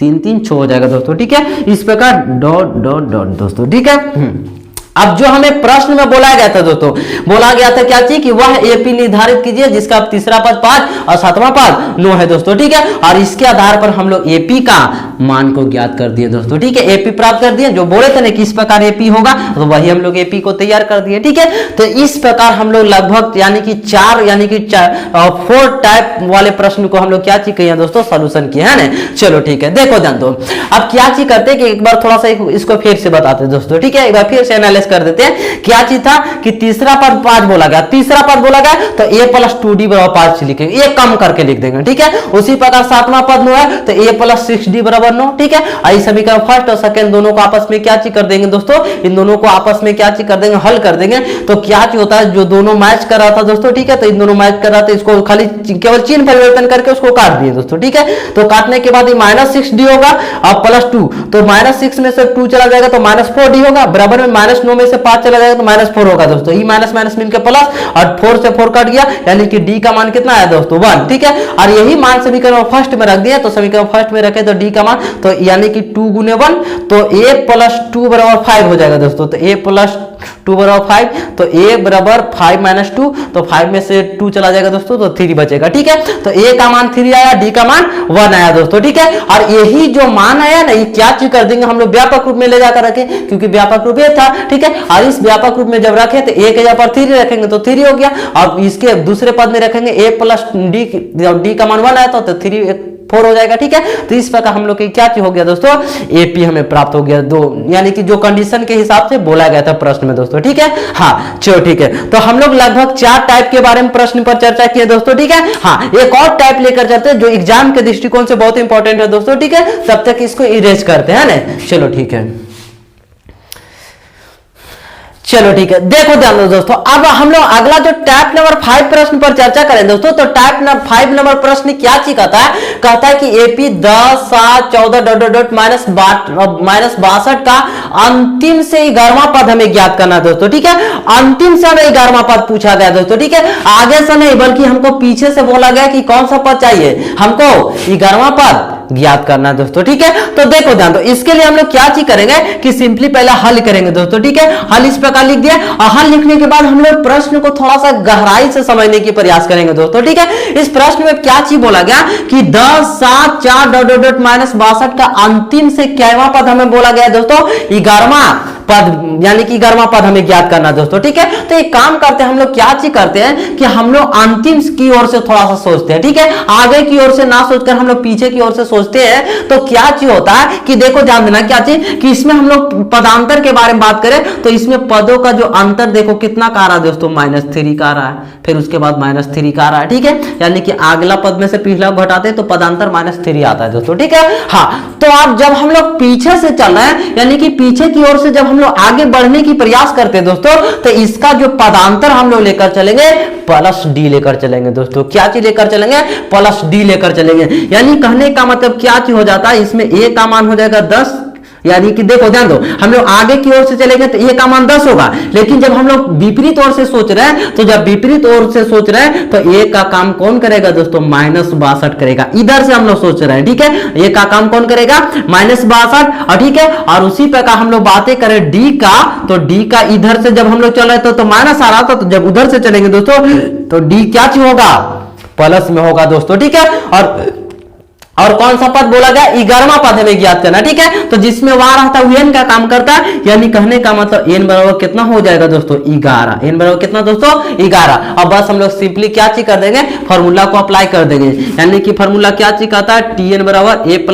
Speaker 1: 3 3 6 हो जाएगा दोस्तों, ठीक है। इस प्रकार डॉट डॉट डॉट दोस्तों, ठीक है। अब जो हमें प्रश्न में बोला गया था दोस्तों, बोला गया था क्या चीज कि वह AP निर्धारित कीजिए जिसका तीसरा पद 5 और सातवां पद 9 है दोस्तों, ठीक है। और इसके आधार पर हम लोग AP का मान को ज्ञात कर दिए दोस्तों, ठीक है। AP प्राप्त कर दिए, जो बोले थे ना किस प्रकार AP होगा, तो वही हम लोग AP को तैयार कर दिए, ठीक है। तो इस प्रकार हम लोग लगभग यानी कि 4 टाइप वाले प्रश्न को हम लोग क्या चीज किए दोस्तों, सोल्यूशन किए है ना। चलो ठीक है, देखो जान दो अब क्या चीज करते हैं कि एक बार थोड़ा सा इसको फिर से बताते दोस्तों, ठीक है। एक बार फिर से एनालिसिस कर देते हैं। क्या चीज था कि तीसरा पद 5 बोला गया, तीसरा पद बोला गया तो a प्लस 2d बराबर 5 लिखेंगे, ये कम करके लिख देंगे, ठीक है। उसी प्रकार सातवां पद 9 है तो a प्लस 6d बराबर 9, ठीक है। इस समीकरण फर्स्ट और सेकंड दोनों को आपस में क्या चीज कर देंगे दोस्तों, इन दोनों को आपस में क्या चीज कर देंगे, हल कर देंगे। तो क्या चीज होता है, जो दोनों मैच कर रहा था दोस्तों, ठीक है। तो इन दोनों मैच कर रहा था, इसको खाली केवल चिन्ह परिवर्तन करके उसको काट दिए दोस्तों, ठीक है। तो काटने के बाद -6d होगा और +2, तो -6 में से 2 चला जाएगा तो -4d होगा, बराबर में -9 में से 5 चला जाएगा तो -4 होगा दोस्तों। ई माइनस माइनस मिलकर प्लस और 4 से 4 कट गया, यानी कि डी का मान कितना आया दोस्तों 1, ठीक है। और यही मान समीकरण फर्स्ट में रख दिया, तो समीकरण फर्स्ट में रखे तो डी का मान तो यानी कि 2 गुने 1 तो a प्लस 2 बराबर 5 हो जाएगा दोस्तों। तो a प्लस 2 बराबर 5, तो a बराबर 5 माइनस 2, तो 5 में से 2 चला जाएगा दोस्तों तो 3 बचेगा, ठीक है। तो a का मान 3 आया, d का मान 1 आया दोस्तों, ठीक है। और यही जो मान आया ना, ये क्या चीज कर देंगे हम लोग व्यापक रूप में ले जाकर रखे, क्योंकि व्यापक रूप ये था, ठीक है। और इस व्यापक रूप में जब रखे तो a के जगह पर 3 रखेंगे तो 3 हो गया, और इसके दूसरे पद में रखेंगे a प्लस d का मान 1 आया तो 3 4 हो जाएगा, ठीक है। तो इस प्रकार हम लोग की क्या चीज हो गया दोस्तों, AP हमें प्राप्त हो गया 2, यानी कि जो कंडीशन के हिसाब से बोला गया था प्रश्न में दोस्तों, ठीक है। हाँ चलो ठीक है, तो हम लोग लगभग 4 टाइप के बारे में प्रश्न पर चर्चा किए दोस्तों, ठीक है। हाँ एक और टाइप लेकर चलते हैं जो एग्जाम के दृष्टिकोण से बहुत इंपॉर्टेंट है दोस्तों, ठीक है। तब तक इसको इरेज करते हैं ना, चलो ठीक है। चलो ठीक है, देखो ध्यान दो दोस्तों, अब हम लोग अगला जो टाइप नंबर 5 प्रश्न पर चर्चा करें दोस्तों, तो टाइप नंबर 5 नंबर प्रश्न क्या चीज कहता है कि AP 10 7 14 माइनस 62 का अंतिम से 11वां पद हमें ज्ञात करना दोस्तों, ठीक है। अंतिम से हमें 11वां पद पूछा गया दोस्तों, ठीक है। आगे से नहीं बल्कि हमको पीछे से बोला गया कि कौन सा पद चाहिए, हमको 11वां पद ज्ञात करना है दोस्तों, ठीक है। तो देखो ध्यान दो, इसके लिए हम लोग क्या चीज करेंगे कि सिंपली पहले हल करेंगे दोस्तों, ठीक है। हल इस प्रकार लिख दिया, और हल लिखने के बाद हम लोग प्रश्न को थोड़ा सा गहराई से समझने की प्रयास करेंगे दोस्तों, ठीक है। इस प्रश्न में क्या चीज बोला गया कि 10 7 4 माइनस 62 का अंतिम से 11वां पद हमें बोला गया दोस्तों 11वां पद यानी कि 11वां पद हमें ज्ञात करना है दोस्तों, ठीक है। तो एक काम करते हैं हम लोग, क्या चीज करते हैं कि हम लोग अंतिम की ओर से थोड़ा सा सोचते हैं, ठीक है। आगे की ओर से ना सोचकर हम लोग पीछे की ओर से सोचते हैं। तो क्या चीज होता है कि देखो ध्यान देना क्या चीज कि इसमें हम लोग पदांतर के बारे में बात करें तो इसमें पदों का जो अंतर देखो कितना का आ रहा है दोस्तों, -3 का आ रहा है, फिर उसके बाद -3 का आ रहा है, ठीक है। यानी कि अगला पद में से पिछला को घटाते हैं तो पदांतर -3 आता है दोस्तों, ठीक है। हाँ, तो अब जब हम लोग पीछे से चल रहे हैं यानी कि पीछे की ओर से जब हम लोग आगे बढ़ने की प्रयास करते हैं दोस्तों, तो इसका जो पदांतर हम लोग लेकर चलेंगे +d लेकर चलेंगे दोस्तों। क्या चीज लेकर चलेंगे? +d लेकर चलेंगे। यानी कहने का मतलब क्या चीज हो जाता है, इसमें a का मान हो जाएगा 10, यानी कि देखो ध्यान दो, हम लोग आगे की ओर से चलेंगे तो a का मान 10 होगा, लेकिन जब हम लोग विपरीत ओर से सोच रहे हैं तो जब विपरीत ओर से सोच रहे हैं तो a का काम कौन करेगा दोस्तों, -62 करेगा। इधर से हम लोग सोच रहे हैं, ठीक है। a का काम कौन करेगा, -62, और ठीक है। और उसी प्रकार हम लोग बातें करें d का, तो d का इधर से जब हम लोग चल रहे थे तो माइनस आ रहा था, तो जब उधर से चलेंगे दोस्तों तो d क्या चीज होगा, प्लस में होगा दोस्तों, ठीक है। और कौन सा पद बोला गया, 11वां पद हमें ज्ञात करना, ठीक है। तो जिसमें वहां रहता है n का काम करता है, यानी कहने का मतलब n बराबर कितना हो जाएगा दोस्तों, 11। n बराबर कितना दोस्तों, 11। अब बस हम लोग सिंपली क्या चीज कर देंगे, फॉर्मूला को अप्लाई कर देंगे। यानी कि फॉर्मूला क्या चीज कहता है, tn बराबर a +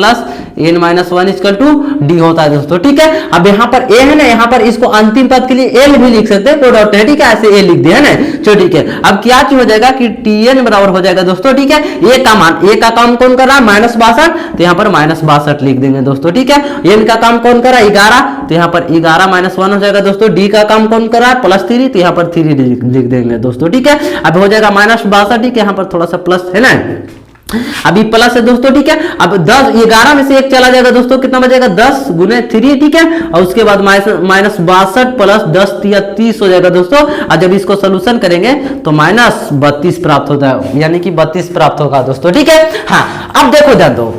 Speaker 1: n - 1 d होता है दोस्तों, ठीक है। अब यहाँ पर a है ना, यहाँ पर इसको अंतिम पद के लिए l भी लिख सकते हैं, कोई डाउट नहीं, ठीक है। ऐसे a लिख दिया है ना, चलो ठीक है। अब क्या चीज हो जाएगा कि tn बराबर हो जाएगा दोस्तों, ठीक है। a का मान, a का काम कौन कर रहा है, -62, तो यहाँ पर -62 लिख देंगे दोस्तों, ठीक है। n का काम कौन कर रहा है, 11, तो यहाँ पर 11 - 1 हो जाएगा दोस्तों। d का काम कौन कर रहा है, +3, तो यहाँ पर 3 लिख देंगे दोस्तों, ठीक है। अब हो जाएगा -62, ठीक है। यहाँ पर थोड़ा सा प्लस है ना, अभी प्लस है दोस्तों, ठीक है। अब 10, 11 में से 1 चला जाएगा दोस्तों, कितना बचेगा, 10 × 3, ठीक है। और उसके बाद -62 + 10 = 30 हो जाएगा दोस्तों। और जब इसको सोल्यूशन करेंगे तो -32 प्राप्त होता है, यानी कि 32 प्राप्त होगा दोस्तों, ठीक है। हाँ, अब देखो ध्यान दो,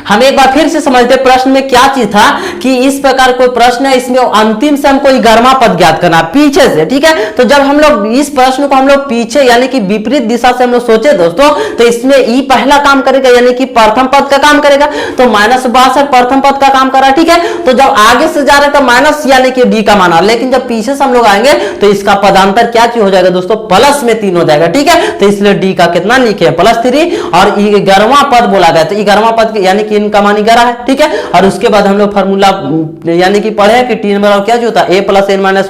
Speaker 1: हम एक बार फिर से समझते हैं प्रश्न में क्या चीज था कि इस प्रकार कोई प्रश्न है, इसमें अंतिम से हमको 11वां पद ज्ञात करना पीछे से, ठीक है। तो जब हम लोग इस प्रश्न को हम लोग पीछे यानी कि विपरीत दिशा से हम लोग सोचे दोस्तों, तो इसमें ई पहला काम करेगा यानी कि प्रथम पद का काम करेगा, तो -62 प्रथम पद का काम कर रहा है, ठीक है। तो जब आगे से जा रहे तो माइनस यानी कि डी का मान आ, लेकिन जब पीछे से हम लोग आएंगे तो इसका पदांतर क्या चीज हो जाएगा दोस्तों, प्लस में 3 हो जाएगा, ठीक है। तो इसलिए डी का कितना लिखे, +3, और 11वां पद बोला गया, तो 11वां पद यानी कि इनका मान 11 है, ठीक है। और उसके बाद हम लोग फार्मूला यानी कि पढ़े कि tn बराबर क्या होता है, a + n - 1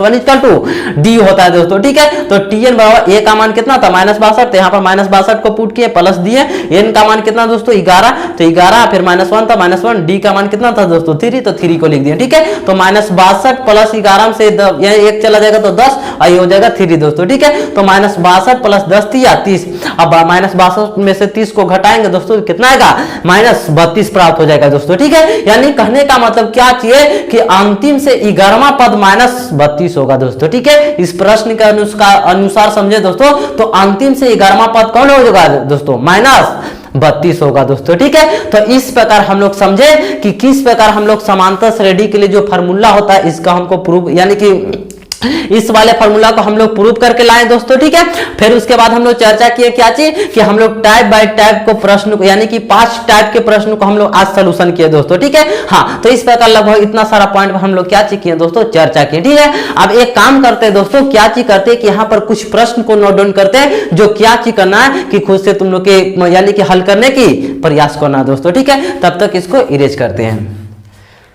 Speaker 1: = d होता है दोस्तों, ठीक है। तो tn बराबर a का मान कितना था, -62, तो यहाँ पर -62 को पुट किए, प्लस दिए। n का मान कितना दोस्तों, 11, तो 11 फिर -1 था, -1, d का मान कितना था दोस्तों, 3, तो 3 को लिख दिया, ठीक है। तो -62 + 11 से 1 चला जाएगा तो 10, और ये हो जाएगा 3 दोस्तों, ठीक है। तो -62 + 10 = 30। अब -62 में से 30 को घटाएंगे दोस्तों, कितना आएगा, -32 प्राप्त हो जाएगा दोस्तों, ठीक है। यानी कहने का मतलब क्या चाहिए कि अंतिम से 11वां पद -32 होगा दोस्तों, ठीक है। इस प्रश्न के अनुसार समझे दोस्तों, तो अंतिम से 11वां पद कौन होगा दोस्तों, -32 होगा दोस्तों, ठीक है। तो इस प्रकार हम लोग समझे कि किस प्रकार हम लोग समांतर श्रेणी के लिए जो फार्मूला होता है इसका हमको प्रूव यानी कि इस वाले फार्मूला को हम लोग प्रूव करके लाए दोस्तों, ठीक है। फिर उसके बाद हम लोग चर्चा किए क्या चीज कि हम लोग टाइप बाय टाइप को प्रश्न को यानी कि 5 टाइप के प्रश्न को हम लोग आज सॉल्यूशन किए दोस्तों, ठीक है। हाँ, तो इस प्रकार लगभग इतना सारा पॉइंट हम लोग क्या चीज किए दोस्तों, चर्चा किए, ठीक है। अब एक काम करते हैं दोस्तों, क्या चीज करते हैं कि यहाँ पर कुछ प्रश्न को नोट डाउन करते हैं, जो क्या चीज करना है कि खुद से तुम लोग के यानी कि हल करने की प्रयास करना दोस्तों, ठीक है। तब तक इसको इरेज करते हैं।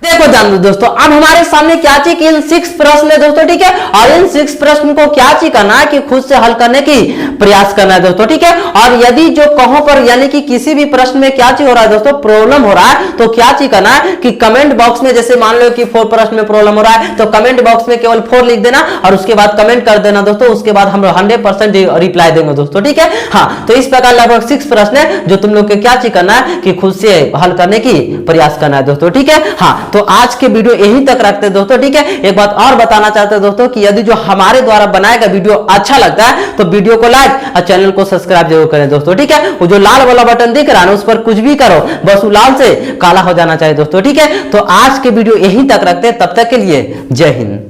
Speaker 1: देखो जान दो दोस्तों, अब हमारे सामने क्या चीज कि इन 6 प्रश्न है दोस्तों, ठीक है। और इन 6 प्रश्न को क्या चीज करना है कि खुद से हल करने की प्रयास करना है दोस्तों, ठीक है। और यदि जो कहीं पर यानी कि किसी भी प्रश्न में क्या चीज हो रहा है दोस्तों, प्रॉब्लम हो रहा है, तो क्या चीज करना है कि कमेंट बॉक्स में, जैसे मान लो कि 4 प्रश्न में प्रॉब्लम हो रहा है, तो कमेंट बॉक्स में केवल 4 लिख देना और उसके बाद कमेंट कर देना दोस्तों। उसके बाद हम 100% रिप्लाई देंगे दोस्तों, ठीक है। हाँ, तो इस प्रकार लगभग 6 प्रश्न है जो तुम लोग के क्या चीज करना है कि खुद से हल करने की प्रयास करना है दोस्तों, ठीक है। हाँ, तो आज के वीडियो यहीं तक रखते हैं दोस्तों, ठीक है। एक बात और बताना चाहते हैं दोस्तों कि यदि जो हमारे द्वारा बनाया गया वीडियो अच्छा लगता है तो वीडियो को लाइक और चैनल को सब्सक्राइब जरूर करें दोस्तों, ठीक है। वो जो लाल वाला बटन दिख रहा है उस पर कुछ भी करो, बस वो लाल से काला हो जाना चाहिए दोस्तों, ठीक है। तो आज के वीडियो यहीं तक रखते हैं, तब तक के लिए जय हिंद।